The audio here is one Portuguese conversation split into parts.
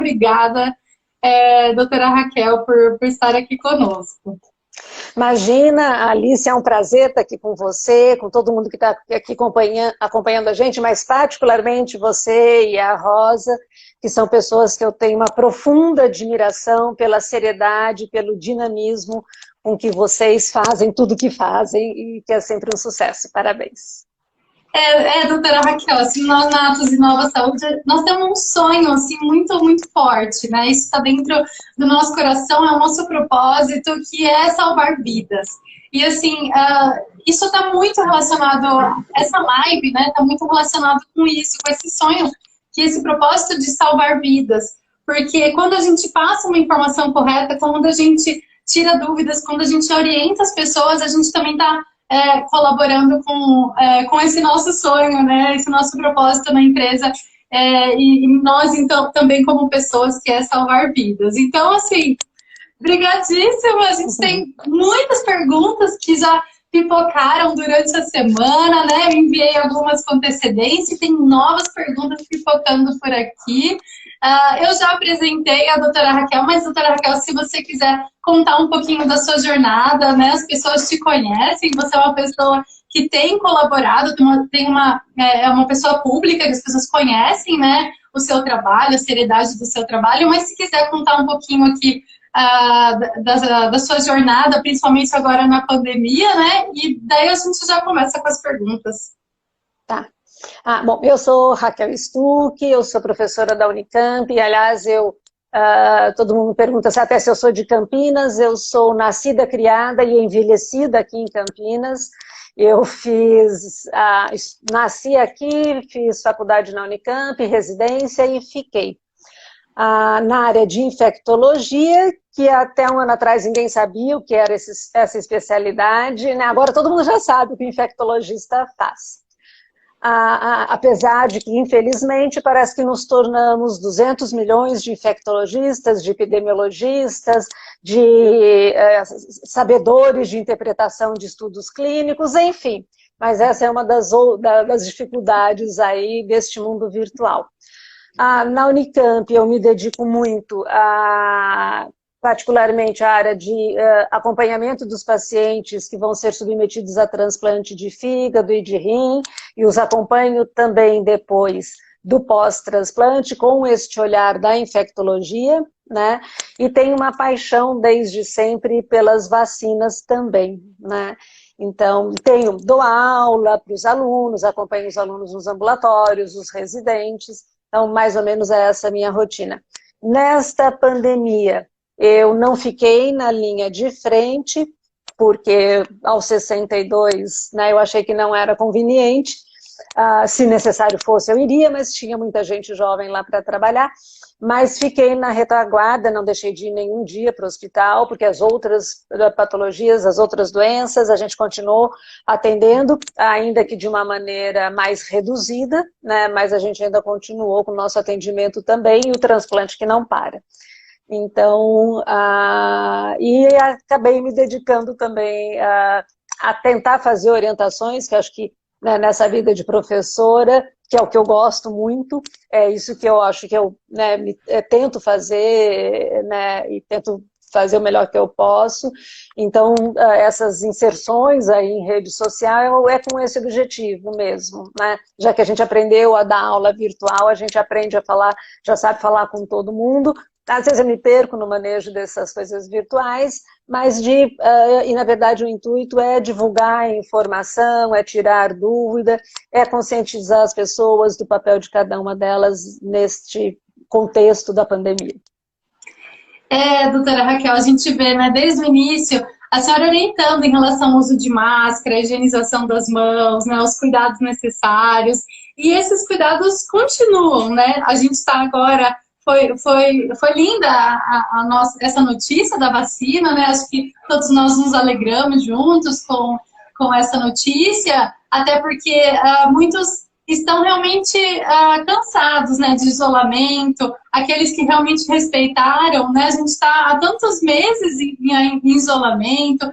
obrigada, doutora Raquel, por estar aqui conosco. Imagina, Alice, é um prazer estar aqui com você, com todo mundo que está aqui acompanhando a gente, mas particularmente você e a Rosa, que são pessoas que eu tenho uma profunda admiração pela seriedade, pelo dinamismo com que vocês fazem tudo que fazem e que é sempre um sucesso. Parabéns. Doutora Raquel, assim, nós na Atos Inova Saúde, nós temos um sonho, assim, muito, muito forte, né? Isso está dentro do nosso coração, é o nosso propósito, que é salvar vidas. E, assim, isso está muito relacionado, essa live, né, está muito relacionado com isso, com esse sonho, que esse propósito de salvar vidas. Porque quando a gente passa uma informação correta, quando a gente tira dúvidas, quando a gente orienta as pessoas, a gente também está colaborando com esse nosso sonho, né? Esse nosso propósito na empresa, e nós, então, também como pessoas, que é salvar vidas. Então, assim, brigadíssima! A gente tem muitas perguntas que já pipocaram durante a semana, né? Eu enviei algumas com antecedência e tem novas perguntas pipocando por aqui. Eu já apresentei a doutora Raquel, mas, doutora Raquel, se você quiser contar um pouquinho da sua jornada, né? As pessoas te conhecem, você é uma pessoa que tem colaborado, é uma pessoa pública, que as pessoas conhecem, né? O seu trabalho, a seriedade do seu trabalho, mas se quiser contar um pouquinho aqui da sua jornada, principalmente agora na pandemia, né? E daí a gente já começa com as perguntas. Tá. Bom, eu sou Raquel Stuck, eu sou professora da Unicamp, e, aliás, todo mundo me pergunta até se eu sou de Campinas. Eu sou nascida, criada e envelhecida aqui em Campinas. Eu nasci aqui, fiz faculdade na Unicamp, residência e fiquei na área de infectologia, que até um ano atrás ninguém sabia o que era essa especialidade, né? Agora todo mundo já sabe o que o infectologista faz. Apesar de que, infelizmente, parece que nos tornamos 200 milhões de infectologistas, de epidemiologistas, de sabedores de interpretação de estudos clínicos, enfim. Mas essa é uma das dificuldades aí deste mundo virtual. Na Unicamp eu me dedico muito particularmente a área de acompanhamento dos pacientes que vão ser submetidos a transplante de fígado e de rim, e os acompanho também depois do pós-transplante, com este olhar da infectologia, né? E tenho uma paixão desde sempre pelas vacinas também, né? Então, dou aula para os alunos, acompanho os alunos nos ambulatórios, os residentes, então mais ou menos é essa a minha rotina. Nesta pandemia, eu não fiquei na linha de frente, porque aos 62, né, eu achei que não era conveniente. Se necessário fosse, eu iria, mas tinha muita gente jovem lá para trabalhar. Mas fiquei na retaguarda, não deixei de ir nenhum dia para o hospital, porque as outras patologias, as outras doenças, a gente continuou atendendo, ainda que de uma maneira mais reduzida, né, mas a gente ainda continuou com o nosso atendimento também, e o transplante que não para. Então, e acabei me dedicando também a tentar fazer orientações, que acho que, né, nessa vida de professora, que é o que eu gosto muito, é isso que eu acho que eu, né, tento fazer, né, e tento fazer o melhor que eu posso. Então, essas inserções aí em rede social é com esse objetivo mesmo, né? Já que a gente aprendeu a dar aula virtual, a gente aprende a falar, já sabe falar com todo mundo. Às vezes eu me perco no manejo dessas coisas virtuais, mas e na verdade o intuito é divulgar a informação, é tirar dúvida, é conscientizar as pessoas do papel de cada uma delas neste contexto da pandemia. Doutora Raquel, a gente vê, né, desde o início, a senhora orientando em relação ao uso de máscara, a higienização das mãos, né, os cuidados necessários, e esses cuidados continuam, né? A gente está agora... Foi linda essa notícia da vacina, né? Acho que todos nós nos alegramos juntos com essa notícia, até porque muitos estão realmente cansados, né, de isolamento, aqueles que realmente respeitaram, né? A gente está há tantos meses em isolamento,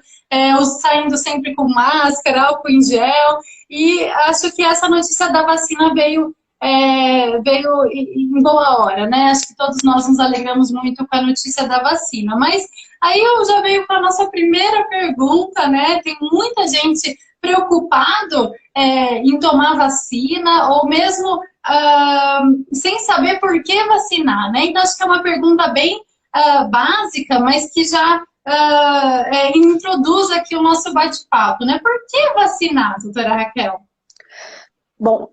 saindo sempre com máscara, álcool em gel, e acho que essa notícia da vacina veio veio em boa hora, né? Acho que todos nós nos alegramos muito com a notícia da vacina. Mas aí eu já venho para a nossa primeira pergunta, né? Tem muita gente preocupado em tomar vacina, ou mesmo sem saber por que vacinar, né? Então acho que é uma pergunta bem básica, mas que já introduz aqui o nosso bate-papo, né? Por que vacinar, doutora Raquel? Bom,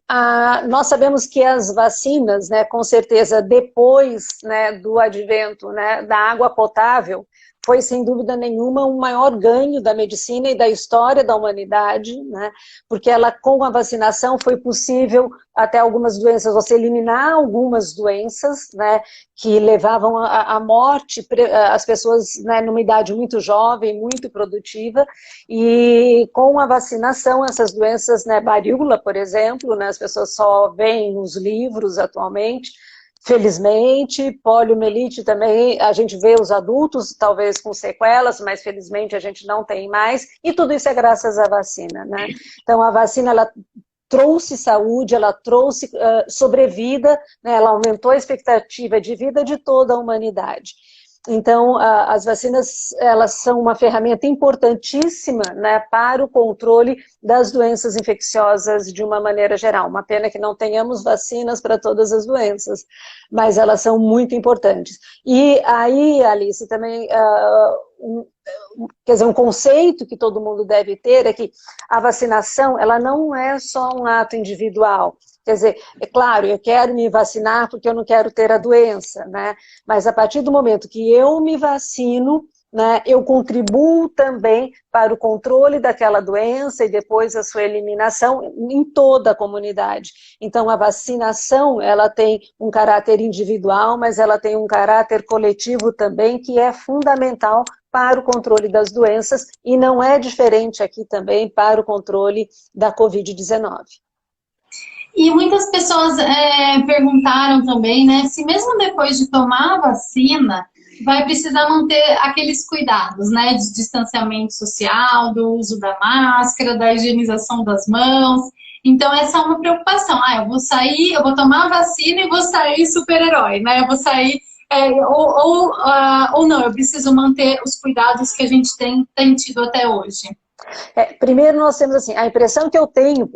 nós sabemos que as vacinas, né, com certeza, depois, né, do advento, né, da água potável, foi, sem dúvida nenhuma, o maior ganho da medicina e da história da humanidade, né, porque com a vacinação foi possível, até algumas doenças, você eliminar algumas doenças, né, que levavam à morte as pessoas, né, numa idade muito jovem, muito produtiva, e com a vacinação, essas doenças, né, varíola, por exemplo, né, as pessoas só veem nos livros atualmente, felizmente, poliomielite também, a gente vê os adultos talvez com sequelas, mas felizmente a gente não tem mais, e tudo isso é graças à vacina, né? Então a vacina, ela trouxe saúde, ela trouxe sobrevida, né? Ela aumentou a expectativa de vida de toda a humanidade. Então, as vacinas, elas são uma ferramenta importantíssima, né, para o controle das doenças infecciosas de uma maneira geral. Uma pena que não tenhamos vacinas para todas as doenças, mas elas são muito importantes. E aí, Alice, também, quer dizer, um conceito que todo mundo deve ter é que a vacinação, ela não é só um ato individual. Quer dizer, é claro, eu quero me vacinar porque eu não quero ter a doença, né? Mas a partir do momento que eu me vacino, né, eu contribuo também para o controle daquela doença e depois a sua eliminação em toda a comunidade. Então, a vacinação, ela tem um caráter individual, mas ela tem um caráter coletivo também, que é fundamental para o controle das doenças, e não é diferente aqui também para o controle da Covid-19. E muitas pessoas perguntaram também, né, se mesmo depois de tomar a vacina, vai precisar manter aqueles cuidados, né, de distanciamento social, do uso da máscara, da higienização das mãos. Então essa é uma preocupação. Eu vou sair, eu vou tomar a vacina e vou sair super-herói, né, eu vou sair, ou não, eu preciso manter os cuidados que a gente tem tido até hoje. Primeiro nós temos assim, a impressão que eu tenho,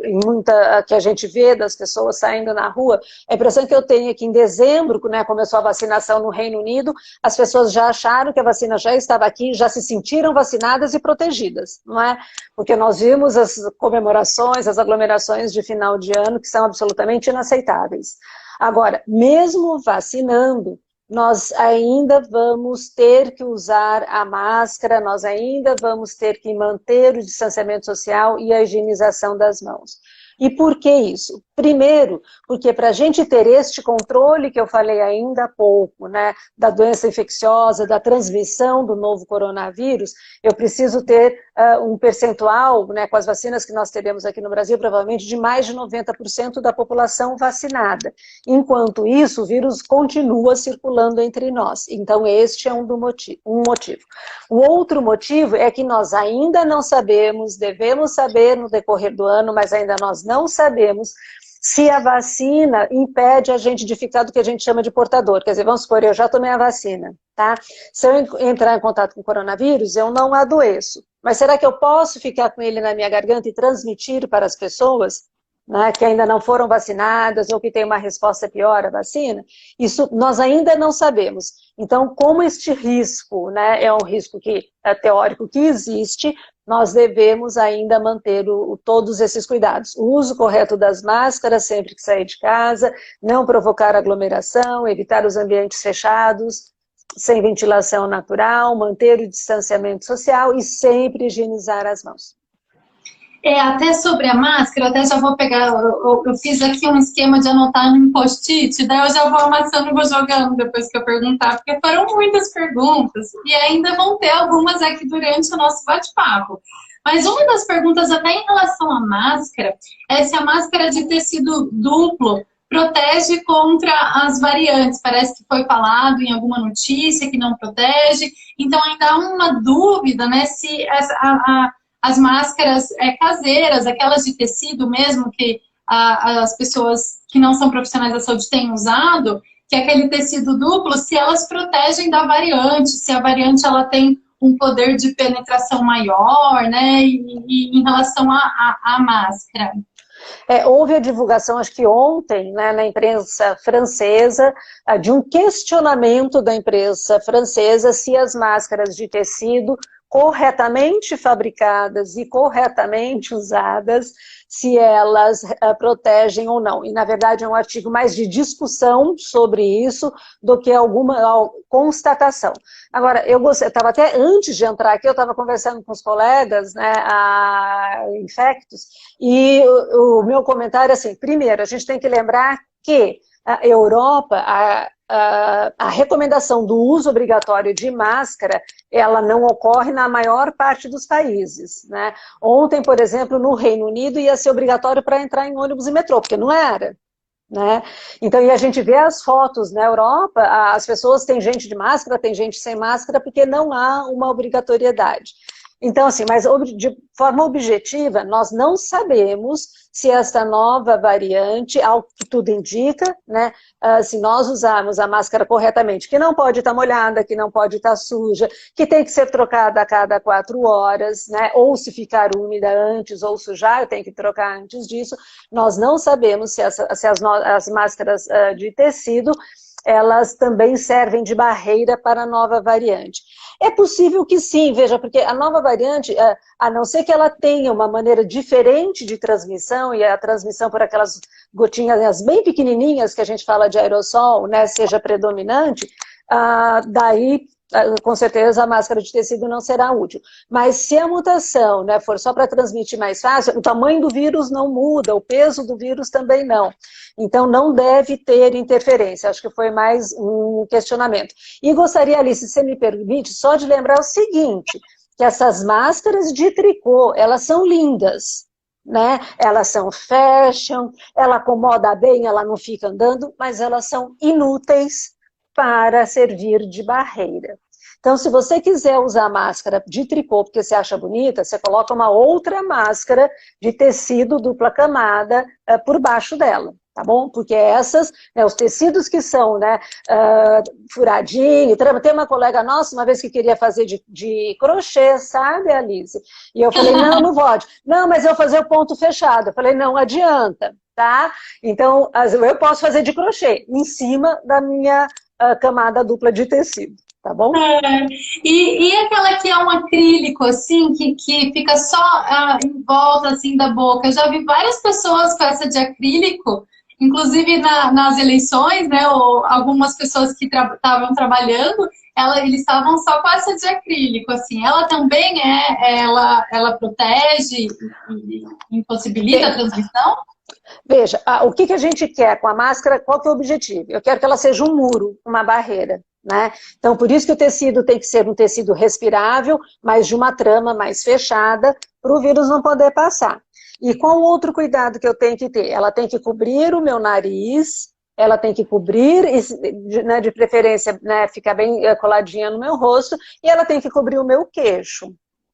que a gente vê das pessoas saindo na rua, a impressão que eu tenho é que em dezembro, né, começou a vacinação no Reino Unido, as pessoas já acharam que a vacina já estava aqui, já se sentiram vacinadas e protegidas, não é? Porque nós vimos as comemorações, as aglomerações de final de ano que são absolutamente inaceitáveis. Agora, mesmo vacinando, nós ainda vamos ter que usar a máscara, nós ainda vamos ter que manter o distanciamento social e a higienização das mãos. E por que isso? Primeiro, porque para a gente ter este controle que eu falei ainda há pouco, né, da doença infecciosa, da transmissão do novo coronavírus, eu preciso ter um percentual, né, com as vacinas que nós teremos aqui no Brasil, provavelmente de mais de 90% da população vacinada. Enquanto isso, o vírus continua circulando entre nós. Então, este é um motivo. O outro motivo é que nós ainda não sabemos, devemos saber no decorrer do ano, mas ainda nós não sabemos se a vacina impede a gente de ficar do que a gente chama de portador. Quer dizer, vamos supor, eu já tomei a vacina, tá? Se eu entrar em contato com o coronavírus, eu não adoeço. Mas será que eu posso ficar com ele na minha garganta e transmitir para as pessoas, né, que ainda não foram vacinadas ou que têm uma resposta pior à vacina? Isso nós ainda não sabemos. Então, como este risco, né, é um risco que é teórico que existe, nós devemos ainda manter todos esses cuidados. O uso correto das máscaras sempre que sair de casa, não provocar aglomeração, evitar os ambientes fechados, sem ventilação natural, manter o distanciamento social e sempre higienizar as mãos. Até sobre a máscara, até já vou pegar, eu fiz aqui um esquema de anotar no post-it, daí eu já vou amassando e vou jogando depois que eu perguntar, porque foram muitas perguntas e ainda vão ter algumas aqui durante o nosso bate-papo. Mas uma das perguntas até em relação à máscara é se a máscara de tecido duplo protege contra as variantes. Parece que foi falado em alguma notícia que não protege, então ainda há uma dúvida, né, se as máscaras caseiras, aquelas de tecido mesmo, que as pessoas que não são profissionais da saúde têm usado, que é aquele tecido duplo, se elas protegem da variante, se a variante ela tem um poder de penetração maior, né, e em relação à máscara. Houve a divulgação, acho que ontem, né, na imprensa francesa, de um questionamento da imprensa francesa se as máscaras de tecido corretamente fabricadas e corretamente usadas, se elas protegem ou não. E, na verdade, é um artigo mais de discussão sobre isso do que alguma constatação. Agora, eu estava até, antes de entrar aqui, eu estava conversando com os colegas, né, infectos, e o meu comentário é assim, primeiro, a gente tem que lembrar que a Europa, a recomendação do uso obrigatório de máscara, ela não ocorre na maior parte dos países, né? Ontem, por exemplo, no Reino Unido ia ser obrigatório para entrar em ônibus e metrô, porque não era, né? Então, e a gente vê as fotos na Europa, as pessoas, tem gente de máscara, tem gente sem máscara, porque não há uma obrigatoriedade. Então, assim, mas de forma objetiva, nós não sabemos se esta nova variante, ao que tudo indica, né, se nós usarmos a máscara corretamente, que não pode estar molhada, que não pode estar suja, que tem que ser trocada a cada 4 horas, né, ou se ficar úmida antes ou sujar, eu tenho que trocar antes disso, nós não sabemos se as máscaras de tecido, elas também servem de barreira para a nova variante. É possível que sim, veja, porque a nova variante, a não ser que ela tenha uma maneira diferente de transmissão, e a transmissão por aquelas gotinhas bem pequenininhas que a gente fala de aerossol, né, seja predominante, daí com certeza a máscara de tecido não será útil. Mas se a mutação, né, for só para transmitir mais fácil, o tamanho do vírus não muda, o peso do vírus também não. Então não deve ter interferência, acho que foi mais um questionamento. E gostaria, Alice, se você me permite, só de lembrar o seguinte, que essas máscaras de tricô, elas são lindas, né? Elas são fashion, ela acomoda bem, ela não fica andando, mas elas são inúteis para servir de barreira. Então, se você quiser usar máscara de tricô porque você acha bonita, você coloca uma outra máscara de tecido dupla camada por baixo dela, tá bom? Porque essas, né, os tecidos que são, né, furadinho, tem uma colega nossa uma vez que queria fazer de crochê, sabe, Alice? E eu falei, não, não pode. Não, mas eu vou fazer o ponto fechado. Eu falei, não adianta, tá? Então, eu posso fazer de crochê, em cima da minha camada dupla de tecido, tá bom? E aquela que é um acrílico, assim, que fica só em volta, assim, da boca. Eu já vi várias pessoas com essa de acrílico, inclusive nas eleições, né, ou algumas pessoas que estavam trabalhando, eles estavam só com essa de acrílico, assim. Ela também ela protege e impossibilita a transmissão? Veja, o que a gente quer com a máscara, qual que é o objetivo? Eu quero que ela seja um muro, uma barreira, né? Então, por isso que o tecido tem que ser um tecido respirável, mas de uma trama mais fechada, para o vírus não poder passar. E qual outro cuidado que eu tenho que ter? Ela tem que cobrir o meu nariz, ela tem que cobrir, né, de preferência, né, ficar bem coladinha no meu rosto, e ela tem que cobrir o meu queixo,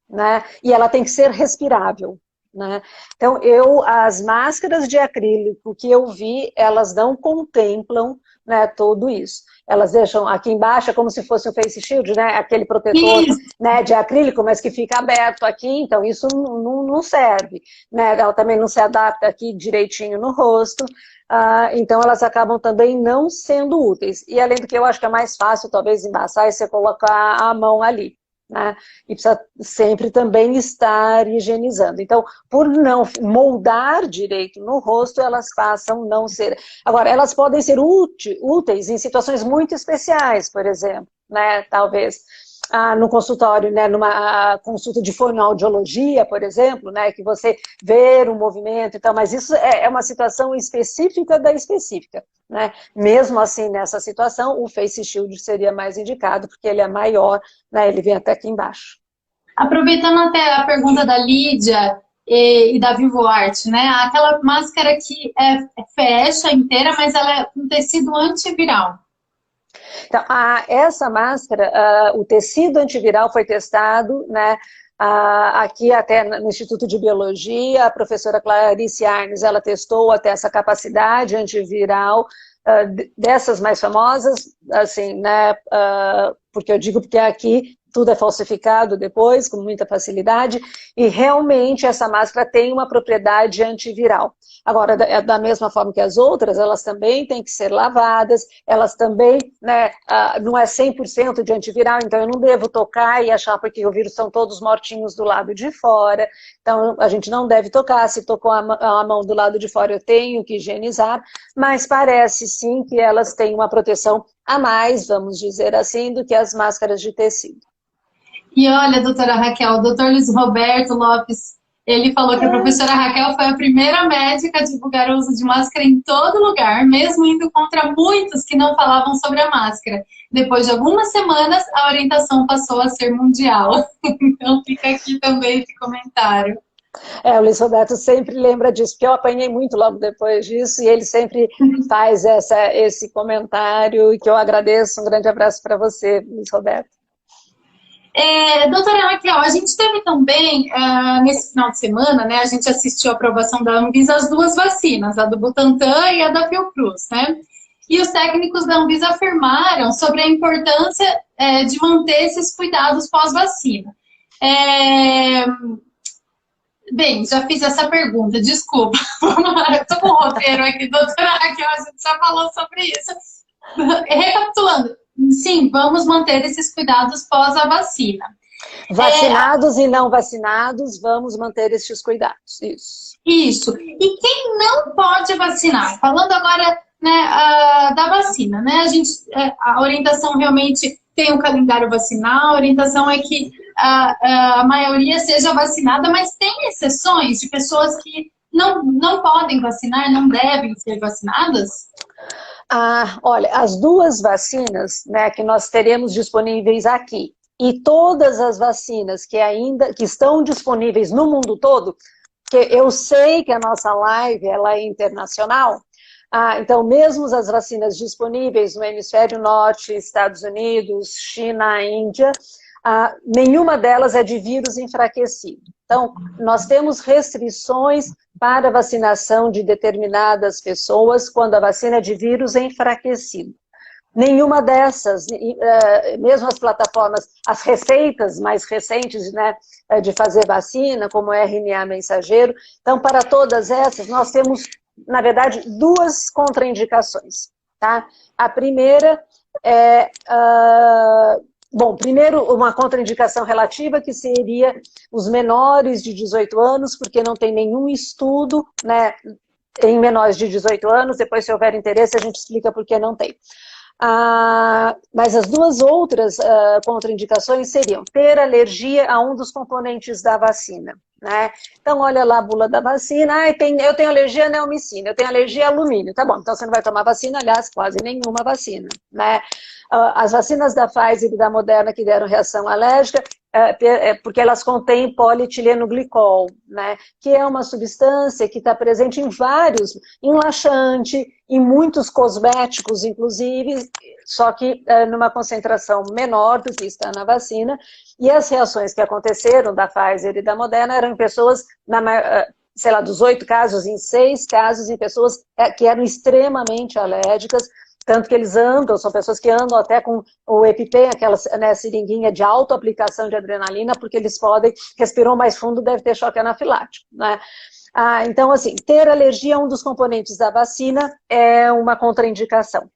né? E ela tem que ser respirável. Né? Então, as máscaras de acrílico que eu vi, elas não contemplam, né, tudo isso. Elas deixam aqui embaixo, é como se fosse um face shield, né, aquele protetor, né, de acrílico, mas que fica aberto aqui, então isso não serve. Né? Ela também não se adapta aqui direitinho no rosto, então elas acabam também não sendo úteis. E além do que eu acho que é mais fácil, talvez, embaçar, é você colocar a mão ali. Né? E precisa sempre também estar higienizando. Então, por não moldar direito no rosto, elas passam a não ser... Agora, elas podem ser úteis em situações muito especiais, por exemplo, né? Talvez no consultório, né? Numa consulta de fonoaudiologia, por exemplo, né? Que você vê um movimento e tal, mas isso é uma situação específica da específica. Né? Mesmo assim, nessa situação, o Face Shield seria mais indicado, porque ele é maior, né? Ele vem até aqui embaixo. Aproveitando até a pergunta da Lídia e da VivoArt, né? Aquela máscara que fecha inteira, mas ela é um tecido antiviral. Então, essa máscara, o tecido antiviral foi testado, né, Aqui até no Instituto de Biologia, a professora Clarice Arnes, ela testou até essa capacidade antiviral dessas mais famosas, assim, né, porque eu digo porque aqui tudo é falsificado depois, com muita facilidade, e realmente essa máscara tem uma propriedade antiviral. Agora, da mesma forma que as outras, elas também têm que ser lavadas, elas também, né, não é 100% de antiviral, então eu não devo tocar e achar porque o vírus estão todos mortinhos do lado de fora, então a gente não deve tocar, se tocou a mão do lado de fora eu tenho que higienizar, mas parece sim que elas têm uma proteção a mais, vamos dizer assim, do que as máscaras de tecido. E olha, doutora Raquel, o doutor Luiz Roberto Lopes, ele falou que a professora Raquel foi a primeira médica a divulgar o uso de máscara em todo lugar, mesmo indo contra muitos que não falavam sobre a máscara. Depois de algumas semanas, a orientação passou a ser mundial. Então fica aqui também esse comentário. O Luiz Roberto sempre lembra disso, porque eu apanhei muito logo depois disso, e ele sempre faz esse comentário, e que eu agradeço. Um grande abraço para você, Luiz Roberto. Doutora Raquel, a gente teve também, nesse final de semana, né, a gente assistiu a aprovação da Anvisa as duas vacinas, a do Butantan e a da Fiocruz, né? E os técnicos da Anvisa afirmaram sobre a importância de manter esses cuidados pós-vacina. Bem, já fiz essa pergunta, desculpa. Eu tô com o roteiro aqui, doutora Raquel, a gente já falou sobre isso. Recapitulando. Sim, vamos manter esses cuidados pós a vacina. Vacinados e não vacinados, vamos manter estes cuidados. Isso. E quem não pode vacinar? Falando agora, né, da vacina, né? A orientação realmente tem um calendário vacinal, a orientação é que a maioria seja vacinada, mas tem exceções de pessoas que não podem vacinar, não devem ser vacinadas? Olha, as duas vacinas, né, que nós teremos disponíveis aqui e todas as vacinas que estão disponíveis no mundo todo, porque eu sei que a nossa live ela é internacional, então mesmo as vacinas disponíveis no hemisfério norte, Estados Unidos, China, Índia, nenhuma delas é de vírus enfraquecido. Então, nós temos restrições para a vacinação de determinadas pessoas quando a vacina é de vírus enfraquecido. Nenhuma dessas, mesmo as plataformas, as receitas mais recentes, né, de fazer vacina, como o RNA mensageiro, então para todas essas nós temos, na verdade, duas contraindicações. Tá? A primeira é... Bom, primeiro, uma contraindicação relativa, que seria os menores de 18 anos, porque não tem nenhum estudo, né, em menores de 18 anos, depois, se houver interesse, a gente explica por que não tem. Mas as duas outras contraindicações seriam ter alergia a um dos componentes da vacina. Né? Então, olha lá a bula da vacina, eu tenho alergia a neomicina, eu tenho alergia a alumínio, tá bom, então você não vai tomar vacina, aliás, quase nenhuma vacina, né? As vacinas da Pfizer e da Moderna que deram reação alérgica, porque elas contêm polietileno-glicol, né? Que é uma substância que está presente em laxante, em muitos cosméticos, inclusive, só que numa concentração menor do que está na vacina, e as reações que aconteceram da Pfizer e da Moderna eram em pessoas, sei lá, dos 8 casos, em 6 casos, em pessoas que eram extremamente alérgicas, tanto que eles são pessoas que andam até com o EpiPen, aquela, né, seringuinha de autoaplicação de adrenalina, porque eles respirou mais fundo, deve ter choque anafilático, né? Então, assim, ter alergia a um dos componentes da vacina é uma contraindicação.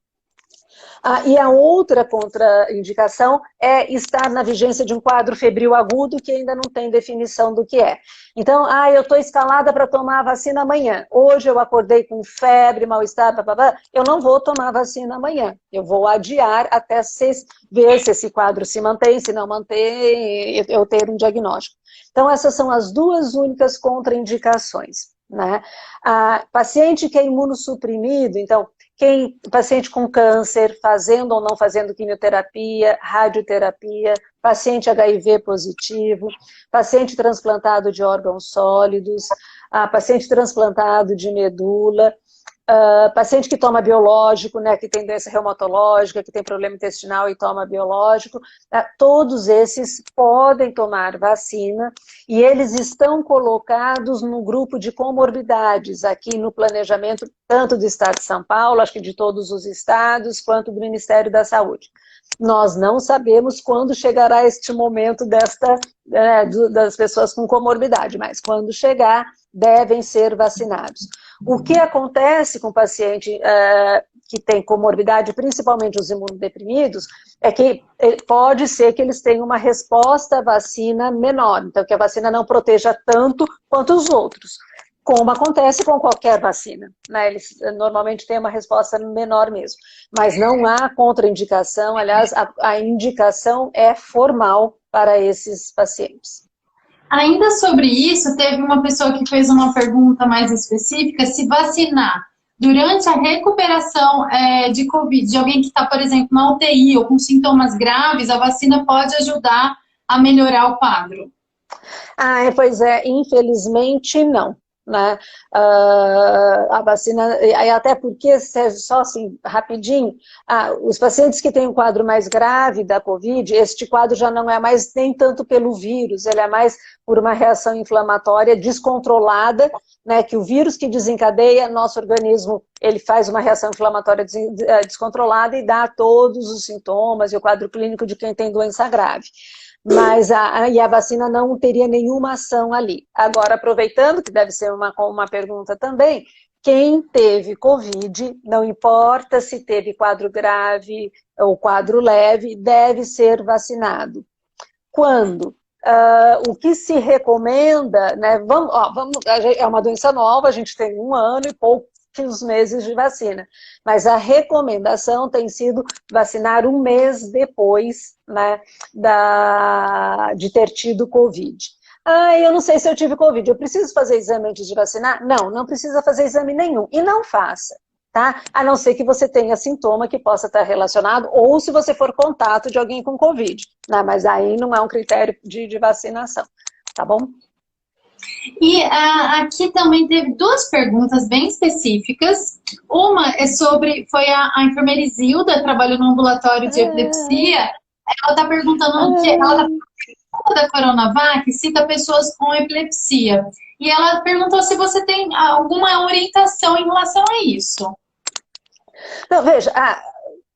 E a outra contraindicação é estar na vigência de um quadro febril agudo que ainda não tem definição do que é. Então, eu estou escalada para tomar a vacina amanhã. Hoje eu acordei com febre, mal-estar, eu não vou tomar a vacina amanhã. Eu vou adiar até ver se esse quadro se mantém, se não mantém, eu ter um diagnóstico. Então, essas são as duas únicas contraindicações. Né? Paciente que é imunossuprimido, então, paciente com câncer, fazendo ou não fazendo quimioterapia, radioterapia, paciente HIV positivo, paciente transplantado de órgãos sólidos, paciente transplantado de medula, paciente que toma biológico, né, que tem doença reumatológica, que tem problema intestinal e toma biológico, todos esses podem tomar vacina e eles estão colocados no grupo de comorbidades aqui no planejamento tanto do Estado de São Paulo, acho que de todos os estados, quanto do Ministério da Saúde. Nós não sabemos quando chegará este momento das pessoas com comorbidade, mas quando chegar, devem ser vacinados. O que acontece com o paciente que tem comorbidade, principalmente os imunodeprimidos, é que pode ser que eles tenham uma resposta à vacina menor, então que a vacina não proteja tanto quanto os outros, como acontece com qualquer vacina, né? Eles normalmente têm uma resposta menor mesmo, mas não há contraindicação, aliás, a indicação é formal para esses pacientes. Ainda sobre isso, teve uma pessoa que fez uma pergunta mais específica, se vacinar durante a recuperação de Covid, de alguém que está, por exemplo, na UTI ou com sintomas graves, a vacina pode ajudar a melhorar o quadro? Pois é, infelizmente não. Né? A vacina, até porque, só assim, rapidinho, os pacientes que têm um quadro mais grave da Covid, este quadro já não é mais nem tanto pelo vírus, ele é mais por uma reação inflamatória descontrolada, né, que o vírus que desencadeia, nosso organismo, ele faz uma reação inflamatória descontrolada e dá todos os sintomas e o quadro clínico de quem tem doença grave. Mas a vacina não teria nenhuma ação ali. Agora, aproveitando, que deve ser uma pergunta também, quem teve Covid, não importa se teve quadro grave ou quadro leve, deve ser vacinado. Quando? O que se recomenda, né, é uma doença nova, a gente tem 1 ano e poucos meses de vacina, mas a recomendação tem sido vacinar 1 mês depois, né, de ter tido Covid. Eu não sei se eu tive Covid, eu preciso fazer exame antes de vacinar? Não precisa fazer exame nenhum, e não faça, tá? A não ser que você tenha sintoma que possa estar relacionado, ou se você for contato de alguém com Covid, né? Mas aí não é um critério de vacinação, tá bom? E aqui também teve 2 perguntas bem específicas. Uma foi a enfermeira Isilda, trabalhou no ambulatório de epilepsia. Ela está perguntando que ela da Coronavac cita pessoas com epilepsia. E ela perguntou se você tem alguma orientação em relação a isso. Não, veja,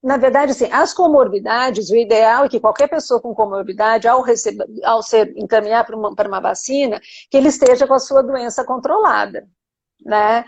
na verdade, assim, as comorbidades, o ideal é que qualquer pessoa com comorbidade, ao ser encaminhar para uma vacina, que ele esteja com a sua doença controlada, né?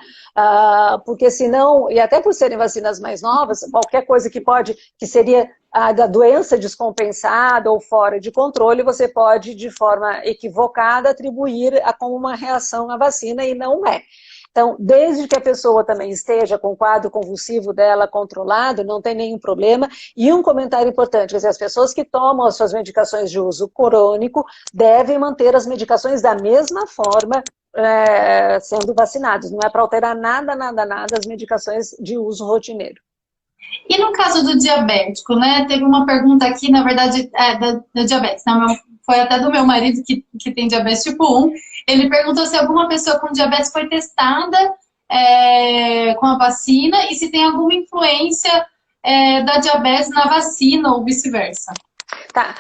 Porque senão, e até por serem vacinas mais novas, qualquer coisa que seria da doença descompensada ou fora de controle, você pode, de forma equivocada, atribuir como uma reação à vacina e não é. Então, desde que a pessoa também esteja com o quadro convulsivo dela controlado, não tem nenhum problema. E um comentário importante, quer dizer, as pessoas que tomam as suas medicações de uso crônico devem manter as medicações da mesma forma sendo vacinados. Não é para alterar nada as medicações de uso rotineiro. E no caso do diabético, né? Teve uma pergunta aqui, na verdade, da diabetes, né? Foi até do meu marido que tem diabetes tipo 1. Ele perguntou se alguma pessoa com diabetes foi testada com a vacina e se tem alguma influência da diabetes na vacina ou vice-versa. Tá,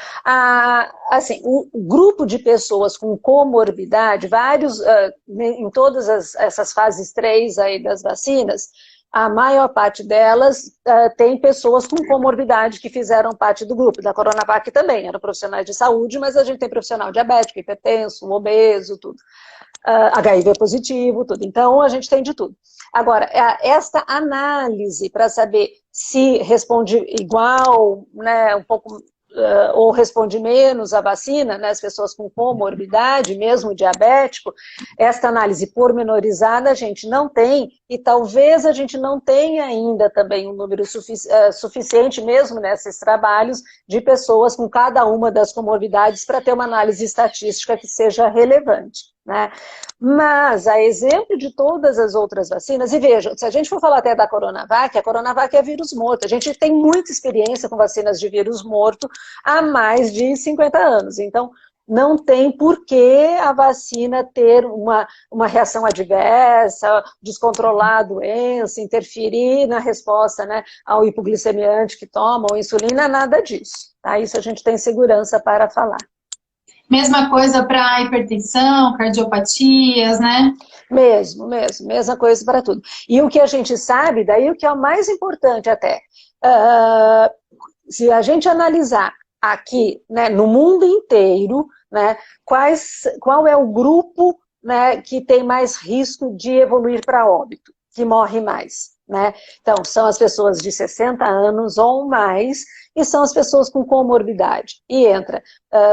assim, o grupo de pessoas com comorbidade, vários, em todas essas fases 3 aí das vacinas, a maior parte delas tem pessoas com comorbidade que fizeram parte do grupo. Da Coronavac também, eram profissionais de saúde, mas a gente tem profissional diabético, hipertenso, obeso, tudo. HIV positivo, tudo. Então, a gente tem de tudo. Agora, esta análise para saber se responde igual, né, um pouco... ou responde menos à vacina, né, as pessoas com comorbidade, mesmo diabético, esta análise pormenorizada a gente não tem, e talvez a gente não tenha ainda também um número suficiente, mesmo nesses trabalhos, de pessoas com cada uma das comorbidades para ter uma análise estatística que seja relevante. Né? Mas, a exemplo de todas as outras vacinas, e veja, se a gente for falar até da Coronavac, a Coronavac é vírus morto. A gente tem muita experiência com vacinas de vírus morto há mais de 50 anos. Então, não tem por que a vacina ter uma reação adversa, descontrolar a doença, interferir na resposta, né, ao hipoglicemiante que toma, ou insulina, nada disso. Tá? Isso a gente tem segurança para falar. Mesma coisa para hipertensão, cardiopatias, né? Mesma coisa para tudo. E o que a gente sabe, daí o que é o mais importante até, se a gente analisar aqui, né, no mundo inteiro, né, qual é o grupo, né, que tem mais risco de evoluir para óbito, que morre mais, né? Então, são as pessoas de 60 anos ou mais, e são as pessoas com comorbidade. E entra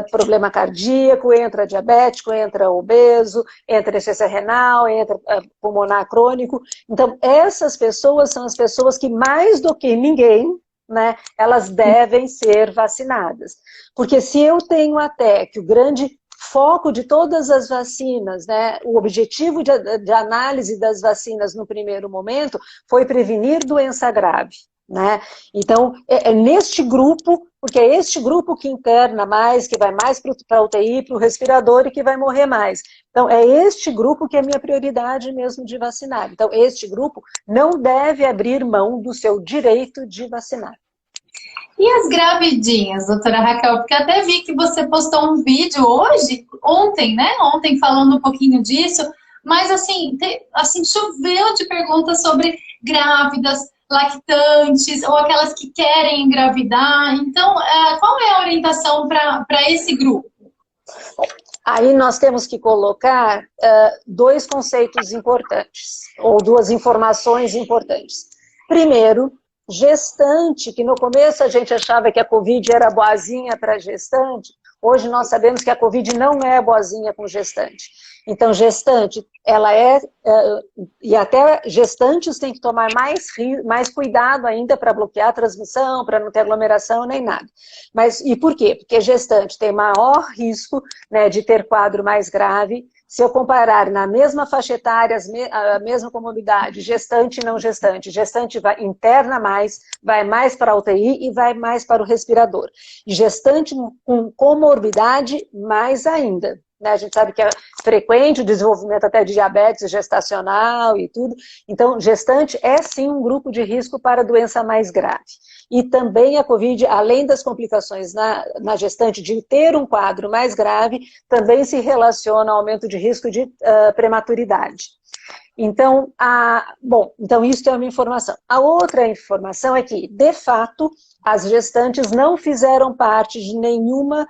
problema cardíaco, entra diabético, entra obeso, entra insuficiência renal, entra pulmonar crônico. Então, essas pessoas são as pessoas que mais do que ninguém, né, elas devem ser vacinadas. Porque se eu tenho até que o grande foco de todas as vacinas, né, o objetivo de análise das vacinas no primeiro momento foi prevenir doença grave. Né? Então, é neste grupo, porque é este grupo que interna mais, que vai mais para a UTI, para o respirador e que vai morrer mais. Então, é este grupo que é a minha prioridade mesmo de vacinar. Então, este grupo não deve abrir mão do seu direito de vacinar. E as gravidinhas, doutora Raquel? Porque até vi que você postou um vídeo ontem, né? Ontem falando um pouquinho disso, mas assim choveu de perguntas sobre grávidas, lactantes, ou aquelas que querem engravidar. Então, qual é a orientação para esse grupo? Aí nós temos que colocar dois conceitos importantes, ou duas informações importantes. Primeiro, gestante, que no começo a gente achava que a Covid era boazinha para gestante, hoje nós sabemos que a Covid não é boazinha com gestante. Então, gestante, ela e até gestantes têm que tomar mais cuidado ainda para bloquear a transmissão, para não ter aglomeração nem nada. Mas, e por quê? Porque gestante tem maior risco, né, de ter quadro mais grave. Se eu comparar na mesma faixa etária, a mesma comorbidade, gestante e não gestante, gestante interna mais, vai mais para a UTI e vai mais para o respirador. Gestante com comorbidade, mais ainda. A gente sabe que é frequente o desenvolvimento até de diabetes gestacional e tudo. Então, gestante é sim um grupo de risco para doença mais grave. E também a Covid, além das complicações na gestante de ter um quadro mais grave, também se relaciona ao aumento de risco de prematuridade. Então, então isso é uma informação. A outra informação é que, de fato, as gestantes não fizeram parte de nenhuma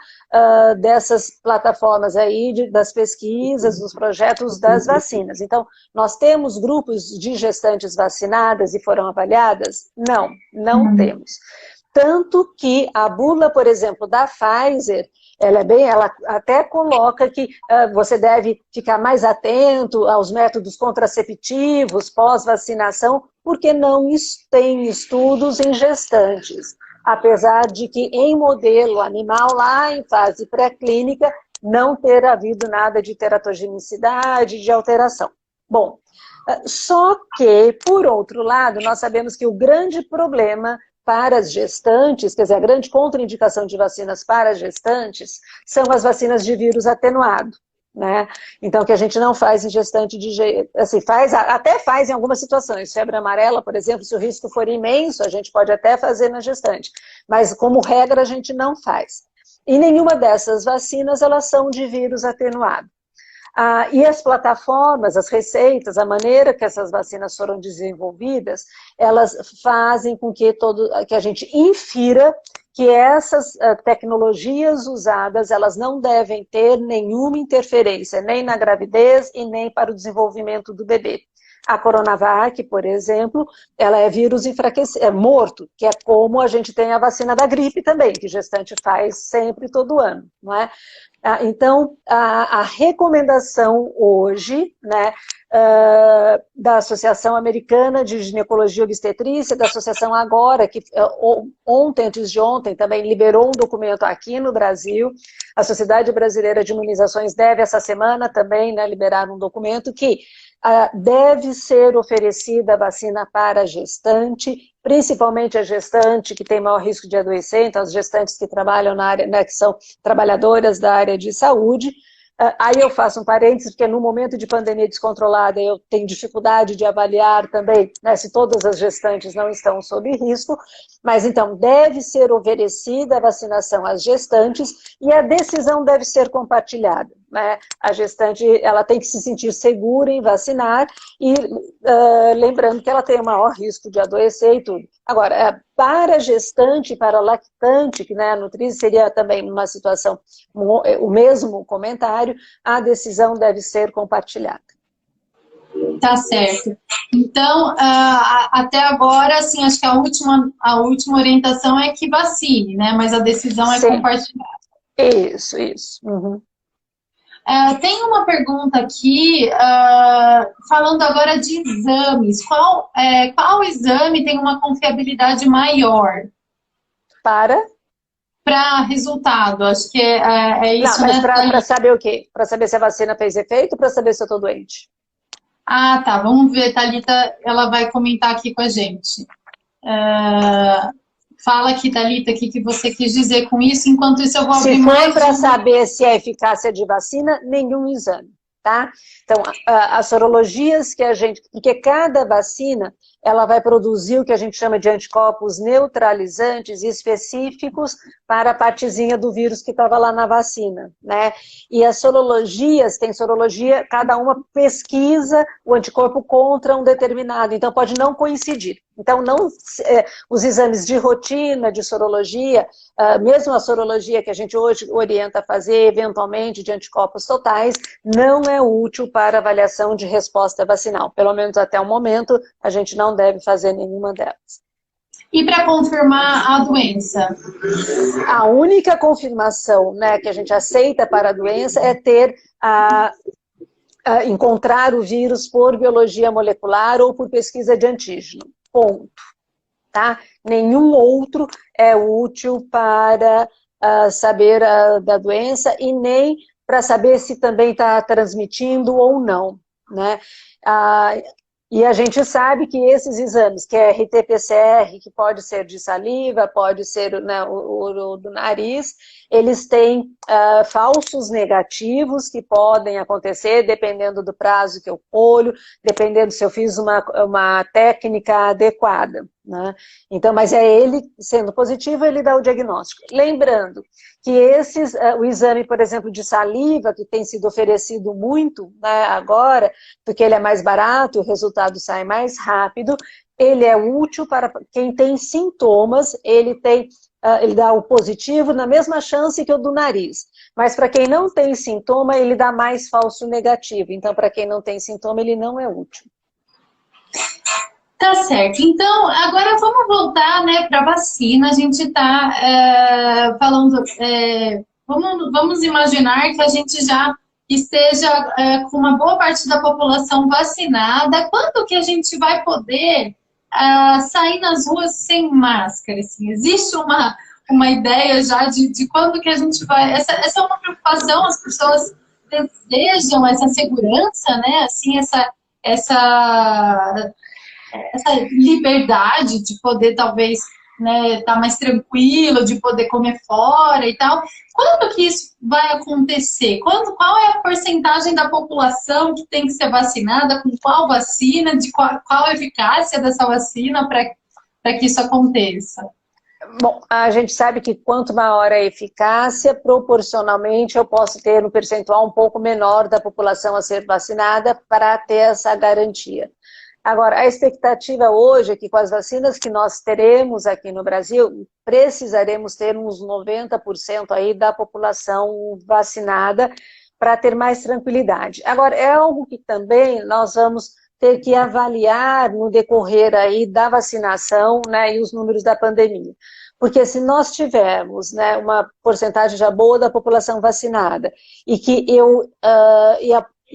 dessas plataformas aí, das pesquisas, dos projetos das vacinas. Então, nós temos grupos de gestantes vacinadas e foram avaliadas? Não temos. Tanto que a bula, por exemplo, da Pfizer, ela até coloca que você deve ficar mais atento aos métodos contraceptivos pós-vacinação, porque não tem estudos em gestantes. Apesar de que em modelo animal, lá em fase pré-clínica, não ter havido nada de teratogenicidade, de alteração. Bom, só que, por outro lado, nós sabemos que o grande problema para as gestantes, quer dizer, a grande contraindicação de vacinas para gestantes, são as vacinas de vírus atenuado, né? Então, que a gente não faz em gestante assim, até faz em algumas situações. Febre amarela, por exemplo, se o risco for imenso, a gente pode até fazer na gestante, mas como regra a gente não faz. E nenhuma dessas vacinas, elas são de vírus atenuado. E as plataformas, as receitas, a maneira que essas vacinas foram desenvolvidas, elas fazem com que a gente infira que essas tecnologias usadas, elas não devem ter nenhuma interferência, nem na gravidez e nem para o desenvolvimento do bebê. A Coronavac, por exemplo, ela é vírus morto, que é como a gente tem a vacina da gripe também, que gestante faz sempre, todo ano, não é? Então, a recomendação hoje, né, da Associação Americana de Ginecologia e Obstetrícia, da Associação Agora, que ontem, antes de ontem, também liberou um documento aqui no Brasil, a Sociedade Brasileira de Imunizações deve, essa semana também, né, liberar um documento que deve ser oferecida a vacina para a gestante, principalmente a gestante que tem maior risco de adoecer, então as gestantes que trabalham na área, né, que são trabalhadoras da área de saúde. Aí eu faço um parênteses, porque no momento de pandemia descontrolada eu tenho dificuldade de avaliar também, né, se todas as gestantes não estão sob risco, mas então deve ser oferecida a vacinação às gestantes e a decisão deve ser compartilhada, né? A gestante ela tem que se sentir segura em vacinar e lembrando que ela tem o maior risco de adoecer e tudo. Agora, para a gestante, para a lactante, que, né, a nutrizes seria também uma situação, o mesmo comentário, a decisão deve ser compartilhada. Tá certo. Então, até agora, assim, acho que a última orientação é que vacine, né? Mas a decisão é compartilhada. Isso. Uhum. Tem uma pergunta aqui, falando agora de exames. Qual exame tem uma confiabilidade maior? Para resultado, acho que é isso. Não, mas para saber o quê? Para saber se a vacina fez efeito ou para saber se eu estou doente? Ah, tá. Vamos ver, Thalita, ela vai comentar aqui com a gente. Fala aqui, Thalita, o que você quis dizer com isso, enquanto isso eu vou abrir mais... Se for para saber se é eficácia de vacina, nenhum exame, tá? Então, as sorologias que a gente... Porque cada vacina, ela vai produzir o que a gente chama de anticorpos neutralizantes específicos para a partezinha do vírus que estava lá na vacina, né? E as sorologias, tem sorologia, cada uma pesquisa o anticorpo contra um determinado, então pode não coincidir. Então, os exames de rotina, de sorologia, mesmo a sorologia que a gente hoje orienta a fazer, eventualmente, de anticorpos totais, não é útil para avaliação de resposta vacinal. Pelo menos até o momento, a gente não deve fazer nenhuma delas. E para confirmar a doença? A única confirmação, né, que a gente aceita para a doença é ter encontrar o vírus por biologia molecular ou por pesquisa de antígeno. Ponto. Tá? Nenhum outro é útil para saber da doença e nem para saber se também está transmitindo ou não, né? E a gente sabe que esses exames, que é RT-PCR, que pode ser de saliva, pode ser, né, o do nariz, eles têm falsos negativos que podem acontecer dependendo do prazo que eu colho, dependendo se eu fiz uma técnica adequada, né? Então, mas é ele, sendo positivo, ele dá o diagnóstico. Lembrando que o exame, por exemplo, de saliva, que tem sido oferecido muito, né, agora, porque ele é mais barato, o resultado sai mais rápido, ele é útil para quem tem sintomas, ele dá o positivo na mesma chance que o do nariz. Mas para quem não tem sintoma, ele dá mais falso negativo. Então, para quem não tem sintoma, ele não é útil. Tá certo. Então, agora vamos voltar, né, para a vacina. A gente está falando... vamos imaginar que a gente já esteja com uma boa parte da população vacinada. Quando que a gente vai poder sair nas ruas sem máscara? Assim? Existe uma ideia já de quando que a gente vai... Essa é uma preocupação, as pessoas desejam essa segurança, né? Assim, essa liberdade de poder, talvez, né, estar mais tranquilo, de poder comer fora e tal. Quando que isso vai acontecer? Qual é a porcentagem da população que tem que ser vacinada, com qual vacina, de qual a eficácia dessa vacina para que isso aconteça? Bom, a gente sabe que quanto maior a eficácia, proporcionalmente eu posso ter um percentual um pouco menor da população a ser vacinada para ter essa garantia. Agora, a expectativa hoje é que com as vacinas que nós teremos aqui no Brasil, precisaremos ter uns 90% aí da população vacinada para ter mais tranquilidade. Agora, é algo que também nós vamos ter que avaliar no decorrer aí da vacinação, né, e os números da pandemia. Porque se nós tivermos, né, uma porcentagem já boa da população vacinada e que